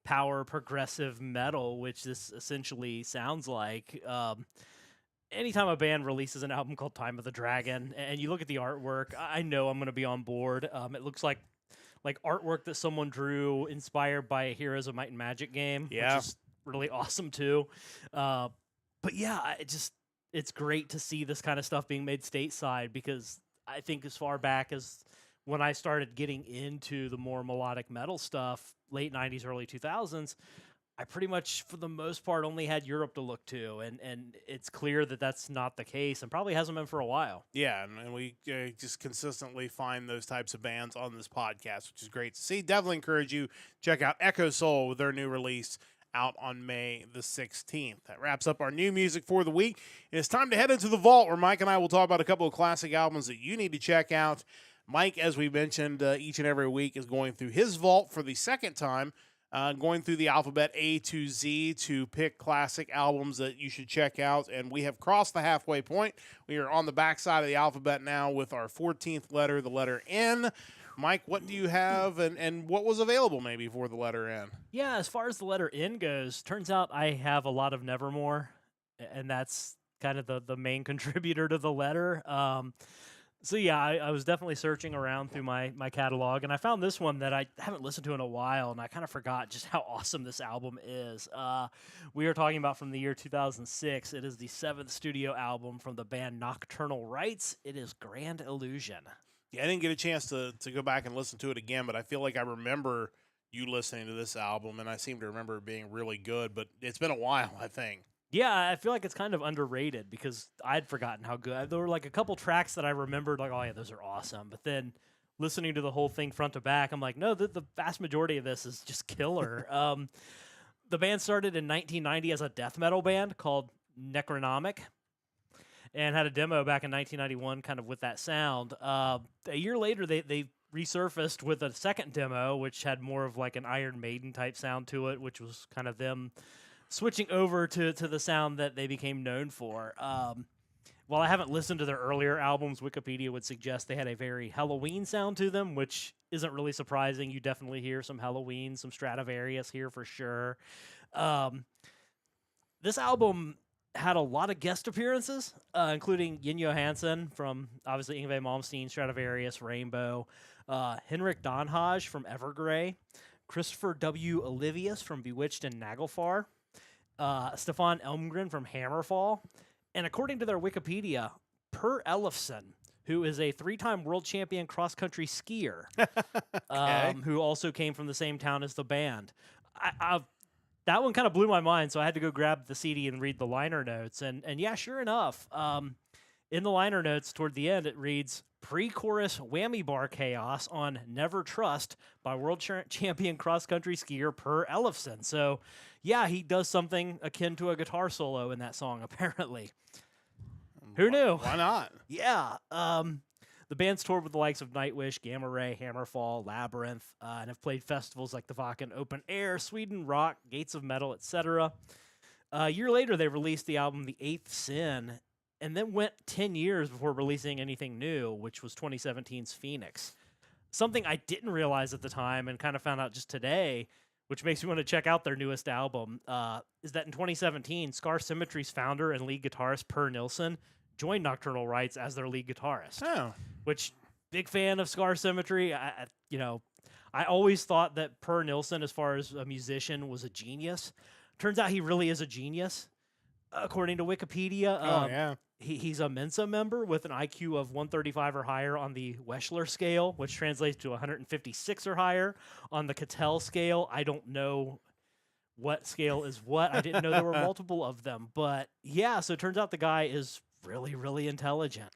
power progressive metal, which this essentially sounds like. Anytime a band releases an album called Time of the Dragon and you look at the artwork, I know I'm going to be on board. It looks like artwork that someone drew inspired by a Heroes of Might and Magic game, which is really awesome too. But yeah, it's great to see this kind of stuff being made stateside because I think as far back as when I started getting into the more melodic metal stuff, late 90s, early 2000s, I pretty much, for the most part, only had Europe to look to, and it's clear that that's not the case, and probably hasn't been for a while.
Yeah, and we just consistently find those types of bands on this podcast, which is great to see. Definitely encourage you to check out Echosoul with their new release out on May the 16th. That wraps up our new music for the week. It's time to head into the vault, where Mike and I will talk about a couple of classic albums that you need to check out. Mike, as we mentioned, each and every week is going through his vault for the second time, going through the alphabet A to Z to pick classic albums that you should check out. And we have crossed the halfway point. We are on the backside of the alphabet now with our 14th letter, the letter N. Mike, what do you have and what was available maybe for the letter N?
Yeah, as far as the letter N goes, turns out I have a lot of Nevermore, and that's kind of the main contributor to the letter. So yeah, I was definitely searching around through my catalog, and I found this one that I haven't listened to in a while, and I kind of forgot just how awesome this album is. We are talking about from the year 2006. It is the 7th studio album from the band Nocturnal Rites. It is Grand Illusion.
Yeah, I didn't get a chance to go back and listen to it again, but I feel like I remember you listening to this album, and I seem to remember it being really good, but it's been a while, I think.
Yeah, I feel like it's kind of underrated because I'd forgotten how good. There were like a couple tracks that I remembered, like, oh yeah, those are awesome. But then listening to the whole thing front to back, I'm like, no, the vast majority of this is just killer. The band started in 1990 as a death metal band called Necronomic and had a demo back in 1991 kind of with that sound. A year later, they resurfaced with a second demo, which had more of like an Iron Maiden type sound to it, which was kind of them switching over to the sound that they became known for. While I haven't listened to their earlier albums, Wikipedia would suggest they had a very Halloween sound to them, which isn't really surprising. You definitely hear some Halloween, some Stradivarius here for sure. This album had a lot of guest appearances, including Yin Johansson from, obviously, Yngwie Malmsteen, Stradivarius, Rainbow, Henrik Donhage from Evergrey, Christopher W. Olivius from Bewitched and Naglfar, Stefan Elmgren from Hammerfall, and according to their Wikipedia, Per Ellefson, who is a 3-time world champion cross-country skier, who also came from the same town as the band. That one kind of blew my mind, so I had to go grab the CD and read the liner notes. And yeah, sure enough, in the liner notes toward the end, it reads, pre-chorus whammy bar chaos on Never Trust by world champion cross-country skier Per Ellefson. So yeah, he does something akin to a guitar solo in that song, apparently. Who knew?
Why not?
Yeah. The band's toured with the likes of Nightwish, Gamma Ray, Hammerfall, Labyrinth, and have played festivals like the Wacken Open Air, Sweden Rock, Gates of Metal, etc. A year later, they released the album The Eighth Sin, and then went 10 years before releasing anything new, which was 2017's Phoenix. Something I didn't realize at the time and kind of found out just today, which makes me want to check out their newest album, is that in 2017, Scar Symmetry's founder and lead guitarist Per Nilsson joined Nocturnal Rites as their lead guitarist.
Oh.
Which, big fan of Scar Symmetry. I always thought that Per Nilsson, as far as a musician, was a genius. Turns out he really is a genius, according to Wikipedia. He's a Mensa member with an IQ of 135 or higher on the Wechsler scale, which translates to 156 or higher on the Cattell scale. I don't know what scale is what. I didn't know there were multiple of them. But yeah, so it turns out the guy is really, really intelligent.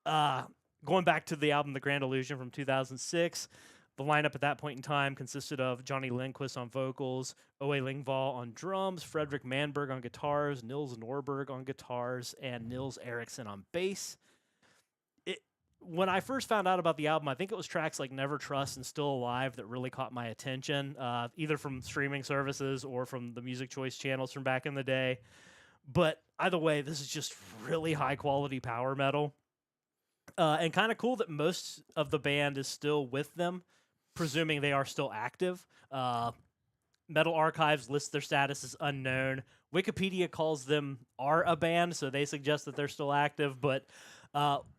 Going back to the album The Grand Illusion from 2006, the lineup at that point in time consisted of Johnny Lindquist on vocals, Owe Lingvall on drums, Fredrik Manberg on guitars, Nils Norberg on guitars, and Nils Eriksson on bass. When I first found out about the album, I think it was tracks like Never Trust and Still Alive that really caught my attention, either from streaming services or from the music choice channels from back in the day. But either way, this is just really high-quality power metal. And kind of cool that most of the band is still with them, presuming they are still active. Metal Archives lists their status as unknown. Wikipedia calls them a band, so they suggest that they're still active. But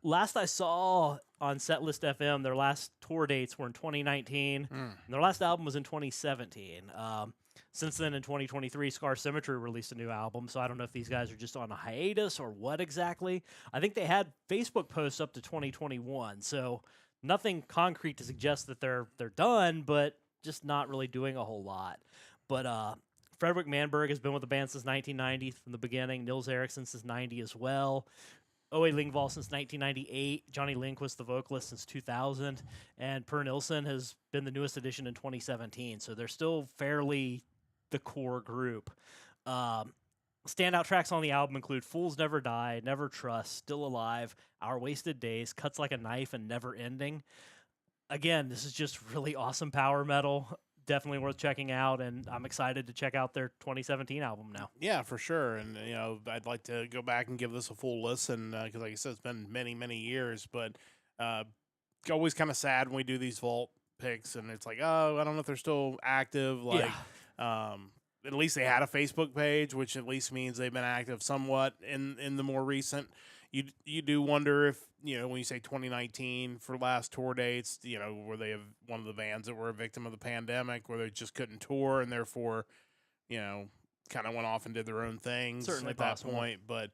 last I saw on Setlist FM, their last tour dates were in 2019. And their last album was in 2017. Since then, in 2023, Scar Symmetry released a new album, so I don't know if these guys are just on a hiatus or what exactly. I think they had Facebook posts up to 2021, so nothing concrete to suggest that they're done, but just not really doing a whole lot. But Fredrik Manberg has been with the band since 1990 from the beginning. Nils Eriksson since 90 as well. Owe Lingvall since 1998. Johnny Lindquist, the vocalist, since 2000. And Per Nilsson has been the newest addition in 2017. So they're still fairly the core group. Standout tracks on the album include Fools Never Die, Never Trust, Still Alive, Our Wasted Days, Cuts Like a Knife, and Never Ending. Again, this is just really awesome power metal. Definitely worth checking out, and I'm excited to check out their 2017 album now.
Yeah, for sure. And, I'd like to go back and give this a full listen because, like I said, it's been many, many years. But always kind of sad when we do these vault picks, and it's like, oh, I don't know if they're still active. At least they had a Facebook page, which at least means they've been active somewhat in the more recent. You do wonder if, when you say 2019 for last tour dates, were they one of the bands that were a victim of the pandemic where they just couldn't tour and therefore, kind of went off and did their own things
Certainly
at
possible.
that point. But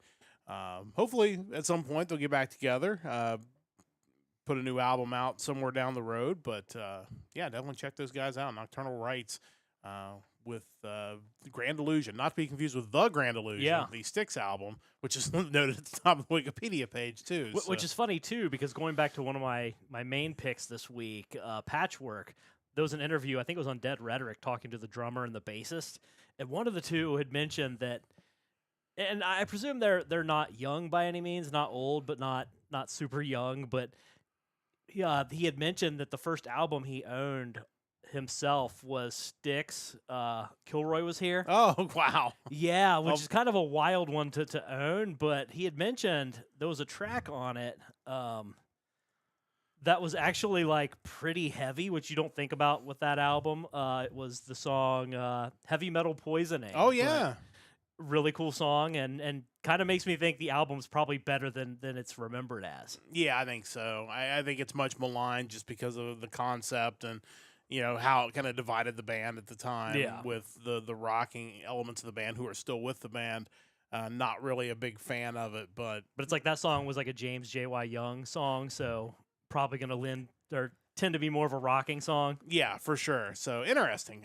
hopefully at some point they'll get back together, put a new album out somewhere down the road. But yeah, definitely check those guys out. Nocturnal Rites with the Grand Illusion, not to be confused with The Grand Illusion, the Styx album, which is noted at the top of the Wikipedia page too.
Which is funny too, because going back to one of my main picks this week, Patchwork, there was an interview, I think it was on Dead Rhetoric, talking to the drummer and the bassist, and one of the two had mentioned that, and I presume they're not young by any means, not old, but not super young, but yeah, he had mentioned that the first album he owned himself was Styx. Kilroy Was Here.
Oh, wow.
Yeah, which is kind of a wild one to own, but he had mentioned there was a track on it that was actually like pretty heavy, which you don't think about with that album. It was the song Heavy Metal Poisoning.
Oh, yeah.
Really cool song, and kind of makes me think the album's probably better than it's remembered as.
Yeah, I think so. I think it's much maligned just because of the concept and how it kind of divided the band at the time
Yeah.
with the rocking elements of the band who are still with the band. Not really a big fan of it, but
But it's like that song was like a James J.Y. Young song, so probably going to tend to be more of a rocking song.
yeah, for sure. So interesting.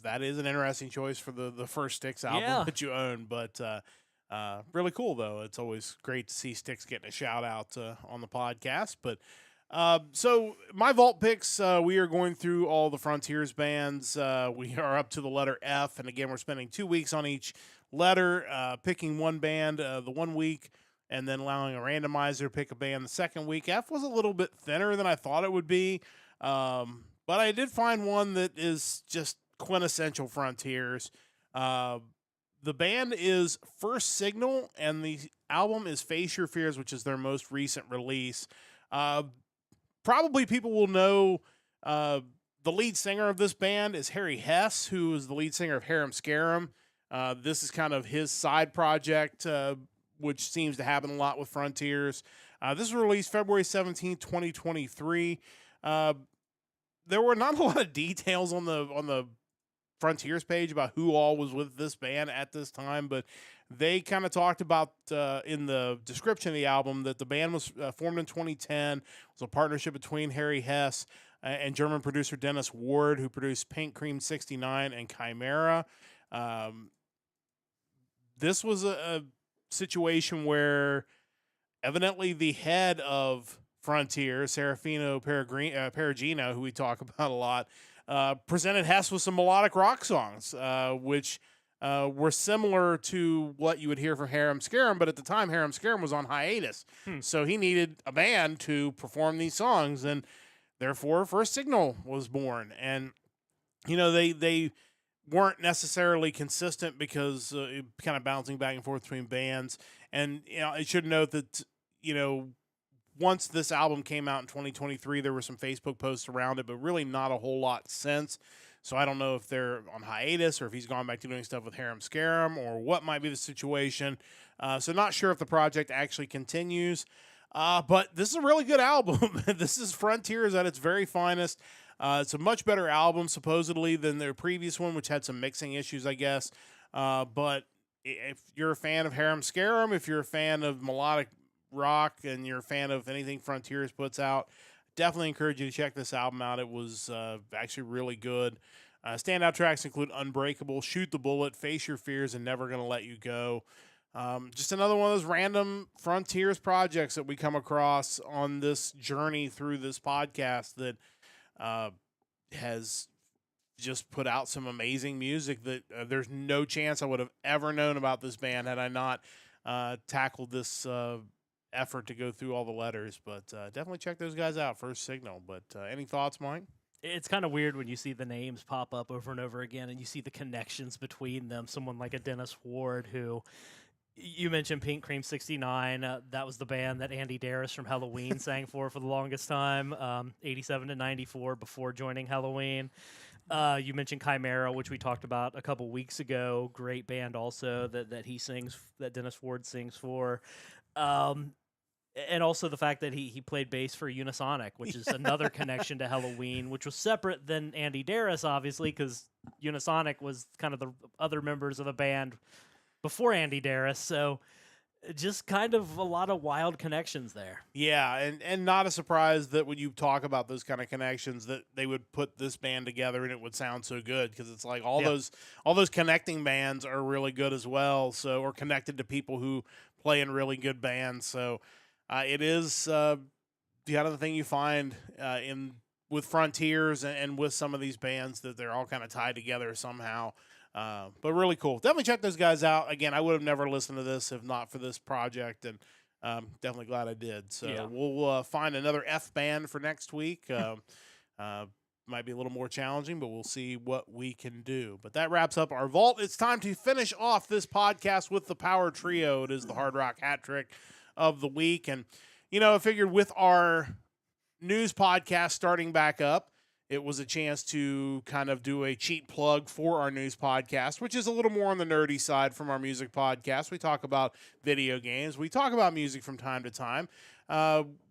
That is an interesting choice for the first Styx album
Yeah.
that you own, but really cool though. It's always great to see Styx getting a shout out on the podcast. But so my vault picks, we are going through all the Frontiers bands. We are up to the letter F, and again, we're spending 2 weeks on each letter, picking one band the 1 week, and then allowing a randomizer to pick a band the second week. F was a little bit thinner than I thought it would be, but I did find one that is just quintessential Frontiers. The band is First Signal, and the album is Face Your Fears, which is their most recent release. Probably people will know the lead singer of this band is Harry Hess, who is the lead singer of Harum Scarum. This is kind of his side project, which seems to happen a lot with Frontiers. This was released February 17th, 2023. There were not a lot of details on the Frontiers page about who all was with this band at this time, but they kind of talked about in the description of the album that the band was formed in 2010. It was a partnership between Harry Hess and German producer Dennis Ward, who produced Pink Cream 69 and Chimera. This was a situation where evidently the head of Frontier, Serafino Perugino, who we talk about a lot, presented Hess with some melodic rock songs, which were similar to what you would hear from Harum Scarum, but at the time Harum Scarum was on hiatus. So he needed a band to perform these songs, and therefore First Signal was born. And, they weren't necessarily consistent because kind of bouncing back and forth between bands. And, I should note that, once this album came out in 2023, there were some Facebook posts around it, but really not a whole lot since. So I don't know if they're on hiatus or if he's gone back to doing stuff with Harum Scarum or what might be the situation. So not sure if the project actually continues. But this is a really good album. This is Frontiers at its very finest. It's a much better album, supposedly, than their previous one, which had some mixing issues, I guess. But if you're a fan of Harum Scarum, if you're a fan of melodic rock, and you're a fan of anything Frontiers puts out, definitely encourage you to check this album out. It was actually really good. Standout tracks include Unbreakable, Shoot the Bullet, Face Your Fears, and Never Gonna Let You Go. Just another one of those random Frontiers projects that we come across on this journey through this podcast that has just put out some amazing music that there's no chance I would have ever known about this band had I not tackled this effort to go through all the letters. But definitely check those guys out, First Signal. But any thoughts, Mike?
It's kind of weird when you see the names pop up over and over again and you see the connections between them. Someone like a Dennis Ward, who you mentioned Pink Cream 69. That was the band that Andy Darris from Halloween sang for the longest time, 87 to 94 before joining Halloween. You mentioned Chimera, which we talked about a couple weeks ago. Great band also that he sings, that Dennis Ward sings for. And also the fact that he played bass for Unisonic, which is another connection to Halloween, which was separate than Andy Darris, obviously, because Unisonic was kind of the other members of the band before Andy Darris. So just kind of a lot of wild connections there.
Yeah, and not a surprise that when you talk about those kind of connections that they would put this band together and it would sound so good, because it's like all those connecting bands are really good as well. So, or connected to people who play in really good bands. So it is the other thing you find with Frontiers and with some of these bands, that they're all kind of tied together somehow. But really cool. Definitely check those guys out. Again, I would have never listened to this if not for this project, and definitely glad I did. So we'll find another F band for next week. Might be a little more challenging, but we'll see what we can do. But that wraps up our vault. It's time to finish off this podcast with the Power Trio. It is the Hard Rock Hat Trick of the week. And, I figured with our news podcast starting back up, it was a chance to kind of do a cheap plug for our news podcast, which is a little more on the nerdy side from our music podcast. We talk about video games. We talk about music from time to time.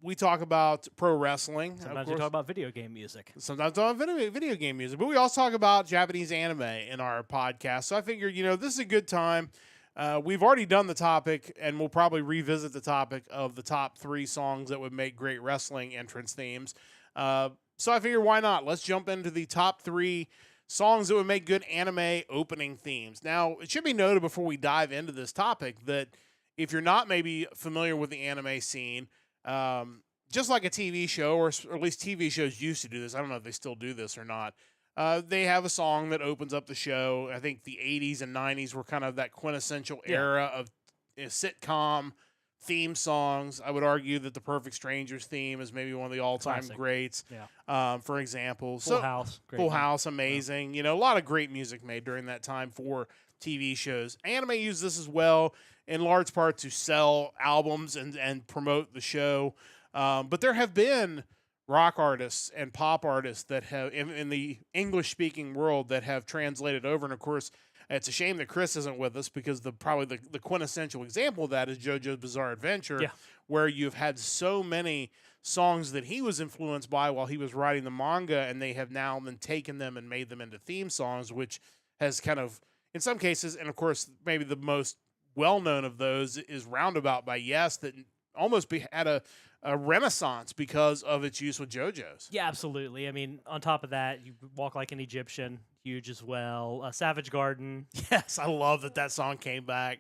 We talk about pro wrestling.
Sometimes we talk about video game music.
Sometimes talk about video game music. But we also talk about Japanese anime in our podcast. So I figured, this is a good time. We've already done the topic, and we'll probably revisit the topic of the top 3 songs that would make great wrestling entrance themes. So I figured, why not? Let's jump into the top 3 songs that would make good anime opening themes. Now, it should be noted before we dive into this topic that if you're not maybe familiar with the anime scene, just like a TV show, or at least TV shows used to do this. I don't know if they still do this or not. They have a song that opens up the show. I think the 80s and 90s were kind of that quintessential era of sitcom theme songs. I would argue that the Perfect Strangers theme is maybe one of the all-time greats.
Yeah.
For example,
Full House, great
Full House, amazing. A lot of great music made during that time for TV shows. Anime used this as well, in large part to sell albums and promote the show. But there have been rock artists and pop artists that have, in the English-speaking world, that have translated over. And, of course, it's a shame that Chris isn't with us because probably the quintessential example of that is JoJo's Bizarre Adventure, where you've had so many songs that he was influenced by while he was writing the manga, and they have now then taken them and made them into theme songs, which has kind of, in some cases, and, of course, maybe the most well-known of those is Roundabout by Yes, that almost had a renaissance because of its use with JoJo's.
Yeah, absolutely. I mean, on top of that, you Walk Like an Egyptian, huge as well. Savage Garden.
Yes, I love that song came back.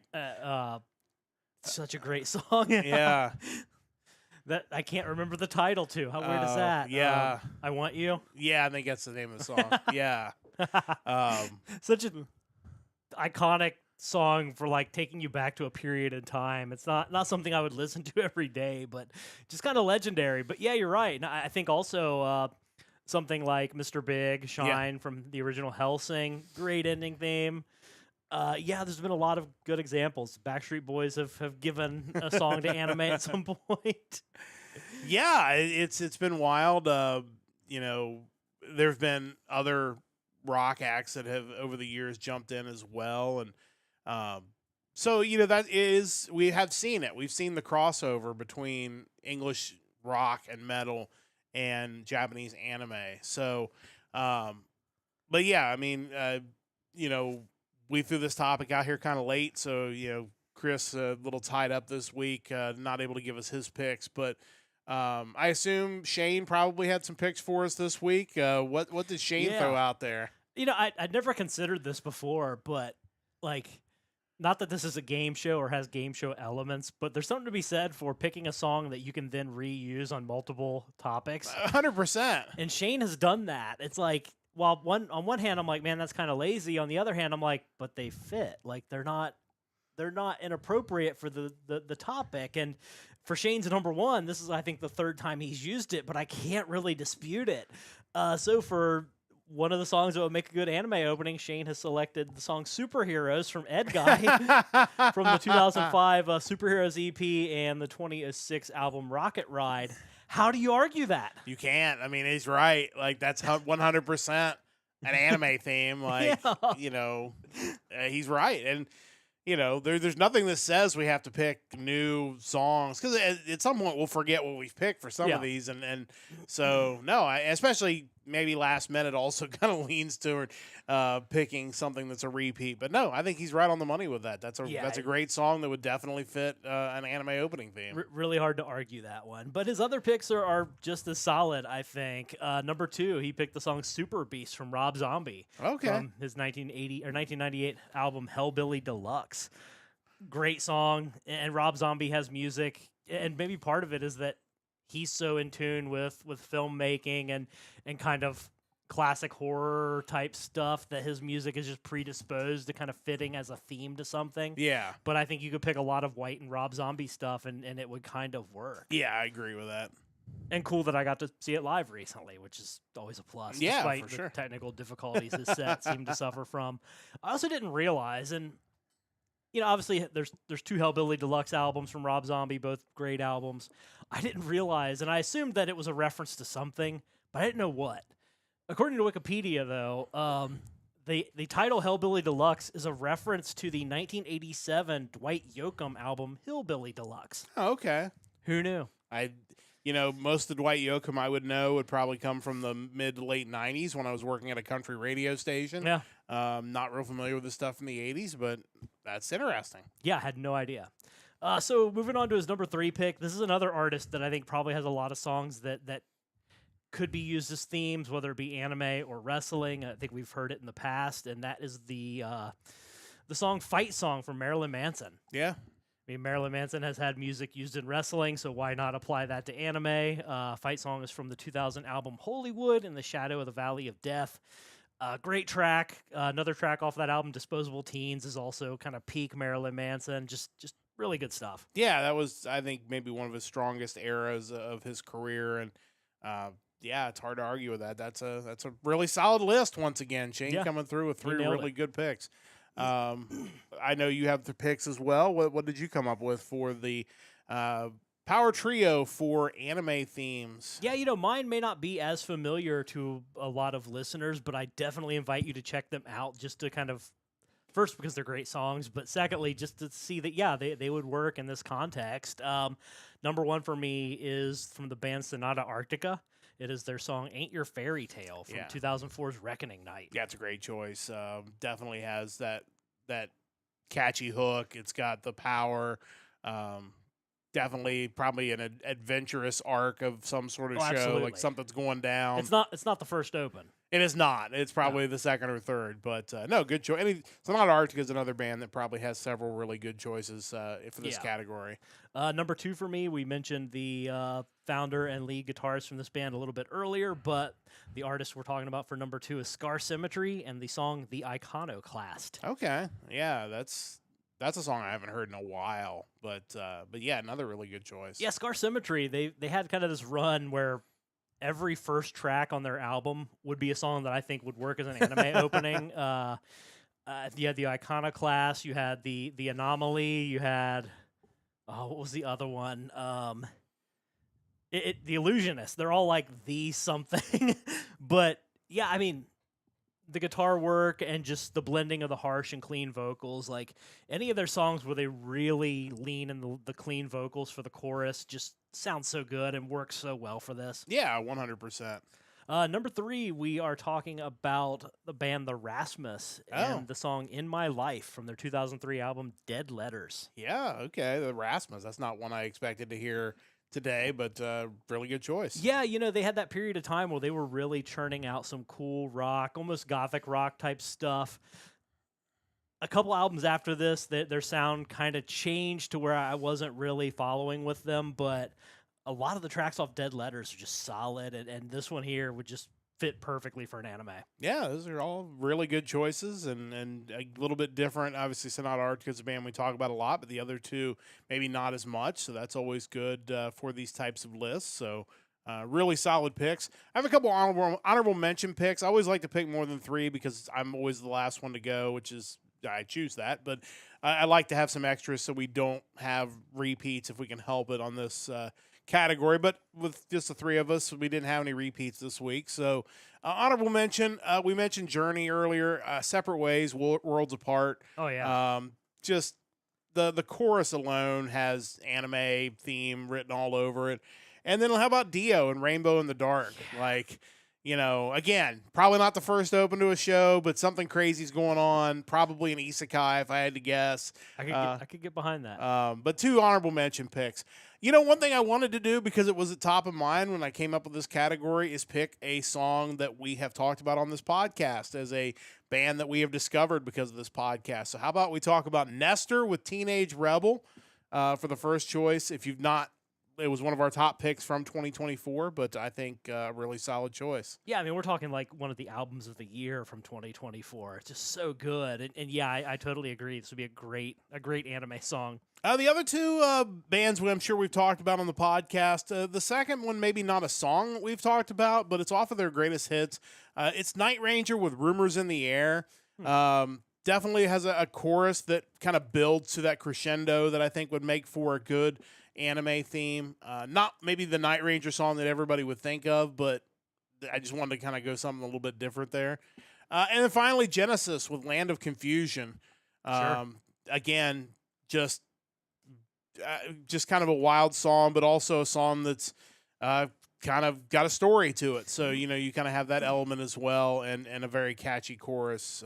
Such a great song.
Yeah.
That I can't remember the title to. How weird is that?
Yeah.
I Want You.
Yeah, I think that's the name of the song. Yeah.
Such an iconic song for like taking you back to a period in time. It's not something I would listen to every day, but just kind of legendary. But yeah, you're right. And I think also something like Mr. Big, Shine from the original Hellsing, great ending theme. There's been a lot of good examples. Backstreet Boys have given a song to anime at some point.
Yeah, it's been wild. There've been other rock acts that have over the years jumped in as well, and we have seen it. We've seen the crossover between English rock and metal and Japanese anime. So, but yeah, I mean, we threw this topic out here kind of late, so Chris a little tied up this week, not able to give us his picks, but I assume Shane probably had some picks for us this week. What did Shane throw out there?
I'd never considered this before, but not that this is a game show or has game show elements, but there's something to be said for picking a song that you can then reuse on multiple topics.
100%.
And Shane has done that. It's like, while on one hand I'm like, man, that's kind of lazy. On the other hand, I'm like, but they fit. Like they're not inappropriate for the topic. And for Shane's number one, this is I think the third time he's used it, but I can't really dispute it. So for one of the songs that would make a good anime opening, Shane has selected the song Superheroes from Ed Guy from the 2005 Superheroes EP and the 2006 album Rocket Ride. How do you argue that?
You can't. I mean, he's right. Like, that's 100% an anime theme. Like, he's right. And, there's nothing that says we have to pick new songs. Because at some point, we'll forget what we've picked for some of these. And so, no, especially maybe last minute also kind of leans toward picking something that's a repeat. But no, I think he's right on the money with that. That's a great song that would definitely fit an anime opening theme.
Really hard to argue that one. But his other picks are just as solid, I think. Number 2, he picked the song Super Beast from Rob Zombie.
Okay.
From his 1998 album Hellbilly Deluxe. Great song. And Rob Zombie has music. And maybe part of it is that he's so in tune with filmmaking and kind of classic horror type stuff that his music is just predisposed to kind of fitting as a theme to something.
Yeah.
But I think you could pick a lot of White and Rob Zombie stuff and it would kind of work.
Yeah, I agree with that.
And cool that I got to see it live recently, which is always a plus.
Yeah,
despite
for
the
sure.
technical difficulties his set seemed to suffer from. I also didn't realize, and obviously there's 2 Hellbilly Deluxe albums from Rob Zombie, both great albums. I didn't realize, and I assumed that it was a reference to something, but I didn't know what. According to Wikipedia, though, the title Hellbilly Deluxe is a reference to the 1987 Dwight Yoakam album Hillbilly Deluxe.
Oh, okay.
Who knew?
Most of the Dwight Yoakam I would know would probably come from the mid to late 90s when I was working at a country radio station.
Yeah.
Not real familiar with the stuff in the 80s, but that's interesting.
Yeah, I had no idea. So moving on to his number 3 pick, this is another artist that I think probably has a lot of songs that could be used as themes, whether it be anime or wrestling. I think we've heard it in the past, and that is the song "Fight Song" from Marilyn Manson.
Yeah.
I mean, Marilyn Manson has had music used in wrestling, so why not apply that to anime? Fight Song is from the 2000 album Hollywood in the Shadow of the Valley of Death. Great track. Another track off that album, Disposable Teens, is also kind of peak Marilyn Manson. Just really good stuff.
Yeah, that was, I think, maybe one of his strongest eras of his career, and yeah, it's hard to argue with that. That's a really solid list once again. Shane coming through with 3 really good picks. I know you have the picks as well. What did you come up with for the power trio for anime themes?
Yeah, mine may not be as familiar to a lot of listeners, but I definitely invite you to check them out just to kind of, first, because they're great songs, but secondly, just to see that, they would work in this context. Number 1 for me is from the band Sonata Arctica. It is their song "Ain't Your Fairy Tale" from 2004's Reckoning Night.
Yeah, it's a great choice. Definitely has that catchy hook. It's got the power. Definitely probably an adventurous arc of some sort of show,
absolutely.
like something's going down.
It's not the first open.
It is not. It's probably the second or third, but no, good choice. Sonata Arctica is another band that probably has several really good choices for this category.
Number 2 for me, we mentioned the founder and lead guitarist from this band a little bit earlier, but the artist we're talking about for number 2 is Scar Symmetry and the song "The Iconoclast."
Okay, yeah, that's a song I haven't heard in a while, but yeah, another really good choice.
Yeah, Scar Symmetry, they had kind of this run where every first track on their album would be a song that I think would work as an anime opening. You had the Iconoclast, you had the Anomaly, you had what was the other one? The Illusionist. They're all like the something, but yeah, I mean, the guitar work and just the blending of the harsh and clean vocals, like any of their songs where they really lean in the clean vocals for the chorus, just sounds so good and works so well for this.
Yeah, 100%.
Number 3, we are talking about the band The Rasmus and the song "In My Life" from their 2003 album Dead Letters.
Yeah, okay, the Rasmus. That's not one I expected to hear today, but really good choice.
Yeah, they had that period of time where they were really churning out some cool rock, almost gothic rock type stuff. A couple albums after this, their sound kind of changed to where I wasn't really following with them, but a lot of the tracks off Dead Letters are just solid, and this one here would just fit perfectly for an anime.
Yeah, those are all really good choices and a little bit different. Obviously, Sonata Arctica is a band we talk about a lot, but the other two maybe not as much, so that's always good for these types of lists. So really solid picks. I have a couple honorable mention picks. I always like to pick more than 3 because I'm always the last one to go, which is I choose that, but I like to have some extras so we don't have repeats if we can help it on this category. But with just the 3 of us, we didn't have any repeats this week. So honorable mention, we mentioned Journey earlier, Separate Ways, Worlds Apart.
Oh, yeah.
Just the chorus alone has anime theme written all over it. And then how about Dio and Rainbow in the Dark? Like, again, probably not the first open to a show, but something crazy's going on. Probably an isekai, if I had to guess.
I could get behind that.
But 2 honorable mention picks. One thing I wanted to do, because it was at top of mind when I came up with this category, is pick a song that we have talked about on this podcast as a band that we have discovered because of this podcast. So how about we talk about Nestor with Teenage Rebel for the first choice. If you've not, it was one of our top picks from 2024, but I think a really solid choice.
Yeah, I mean, we're talking like one of the albums of the year from 2024. It's just so good. And yeah, I totally agree. This would be a great anime song.
The other 2 bands I'm sure we've talked about on the podcast. The second one, maybe not a song that we've talked about, but it's off of their greatest hits. It's Night Ranger with Rumors in the Air. Definitely has a chorus that kind of builds to that crescendo that I think would make for a good anime theme. Not maybe the Night Ranger song that everybody would think of, but I just wanted to kind of go something a little bit different there. And then finally, Genesis with Land of Confusion.
Sure.
Again, just kind of a wild song, but also a song that's kind of got a story to it. So, you kind of have that element as well, and a very catchy chorus.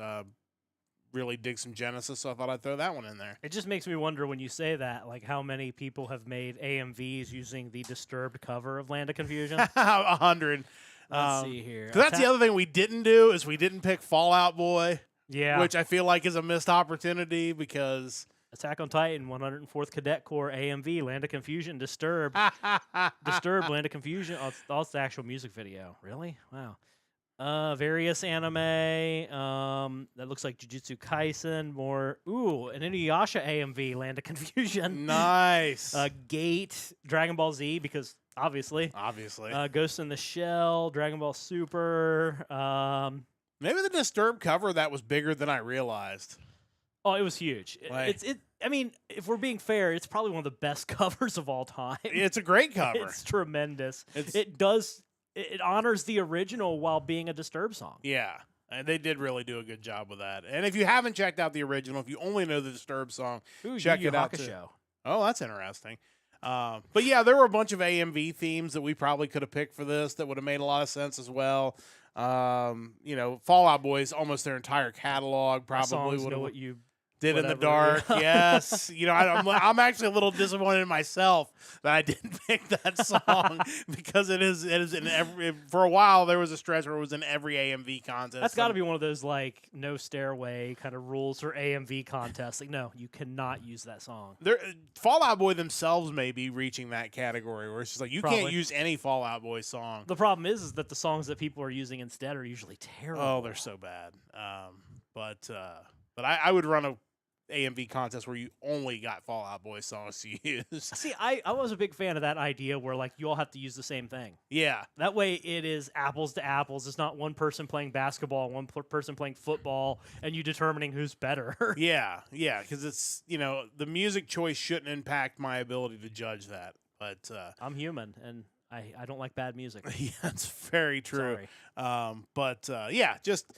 Really dig some Genesis, so I thought I'd throw that one in there.
It just makes me wonder when you say that, like how many people have made AMVs using the Disturbed cover of Land of Confusion?
100.
Let's see here.
'Cause that's the other thing we didn't do is we didn't pick Fall Out Boy.
Yeah.
Which I feel like is a missed opportunity because
Attack on Titan, 104th Cadet Corps, AMV, Land of Confusion, Disturbed. Disturbed, Land of Confusion. Oh, that's the actual music video. Really? Wow. Various anime. That looks like Jujutsu Kaisen. An Inuyasha AMV, Land of Confusion.
Nice.
Gate, Dragon Ball Z, because obviously. Ghost in the Shell, Dragon Ball Super.
Maybe the Disturbed cover that was bigger than I realized.
Oh, it was huge.
Like,
I mean, if we're being fair, it's probably one of the best covers of all time.
It's a great cover.
It's tremendous.
It's,
It honors the original while being a Disturbed song.
Yeah, and they did really do a good job with that. And if you haven't checked out the original, if you only know the Disturbed song, check it out too. Oh, that's interesting. But yeah, there were a bunch of AMV themes that we probably could have picked for this that would have made a lot of sense as well. Fall Out Boy's almost their entire catalog probably would have
what you
did in the dark. Yes. I'm actually a little disappointed in myself that I didn't pick that song because it is in every, for a while there was a stretch where it was in every AMV contest.
That's got to be one of those like no stairway kind of rules for AMV contests. Like, no, you cannot use that song.
Fall Out Boy themselves may be reaching that category where it's just like you
Probably.
can't use any Fall Out Boy song.
The problem is that the songs that people are using instead are usually terrible.
Oh, they're so bad. But I would run a AMV contest where you only got Fall Out Boy songs to use.
See, I was a big fan of that idea where like you all have to use the same thing.
Yeah.
That way it is apples to apples. It's not one person playing basketball and one person playing football and you determining who's better.
Yeah, because it's, the music choice shouldn't impact my ability to judge that. But
I'm human and I don't like bad music.
Yeah, that's very true.
Sorry.
Just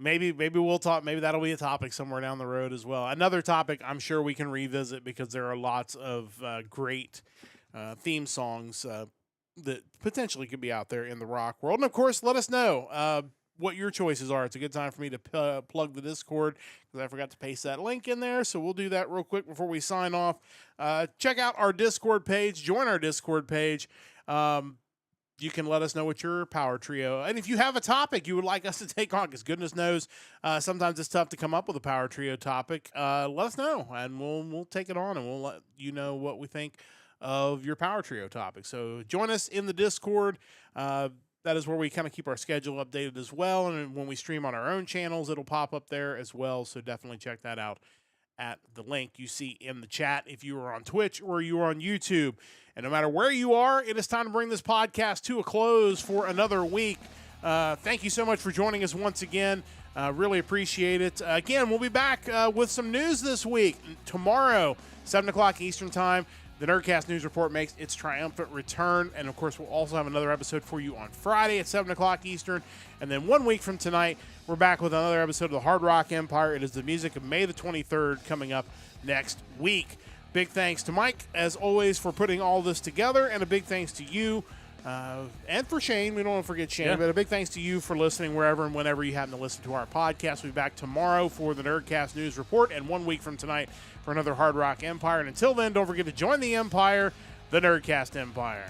maybe we'll talk. Maybe that'll be a topic somewhere down the road as well. Another topic I'm sure we can revisit because there are lots of great theme songs that potentially could be out there in the rock world. And of course, let us know what your choices are. It's a good time for me to plug the Discord because I forgot to paste that link in there. So we'll do that real quick before we sign off. Check out our Discord page. Join our Discord page. You can let us know what your power trio, and if you have a topic you would like us to take on, because goodness knows sometimes it's tough to come up with a power trio topic, let us know, and we'll take it on, and we'll let you know what we think of your power trio topic. So join us in the Discord. That is where we kind of keep our schedule updated as well, and when we stream on our own channels, it'll pop up there as well, so definitely check that out at the link you see in the chat if you are on Twitch or you are on YouTube. And no matter where you are, it is time to bring this podcast to a close for another week. Thank you so much for joining us once again. Really appreciate it. Again, we'll be back with some news this week. Tomorrow, 7 o'clock Eastern Time, the Nerdcast News Report makes its triumphant return. And, of course, we'll also have another episode for you on Friday at 7 o'clock Eastern. And then 1 week from tonight, we're back with another episode of the Hard Rock Empire. It is the music of May the 23rd coming up next week. Big thanks to Mike, as always, for putting all this together, and a big thanks to you and for Shane. We don't want to forget Shane, but a big thanks to you for listening wherever and whenever you happen to listen to our podcast. We'll be back tomorrow for the Nerdcast News Report, and 1 week from tonight for another Hard Rock Empire. And until then, don't forget to join the Empire, the Nerdcast Empire.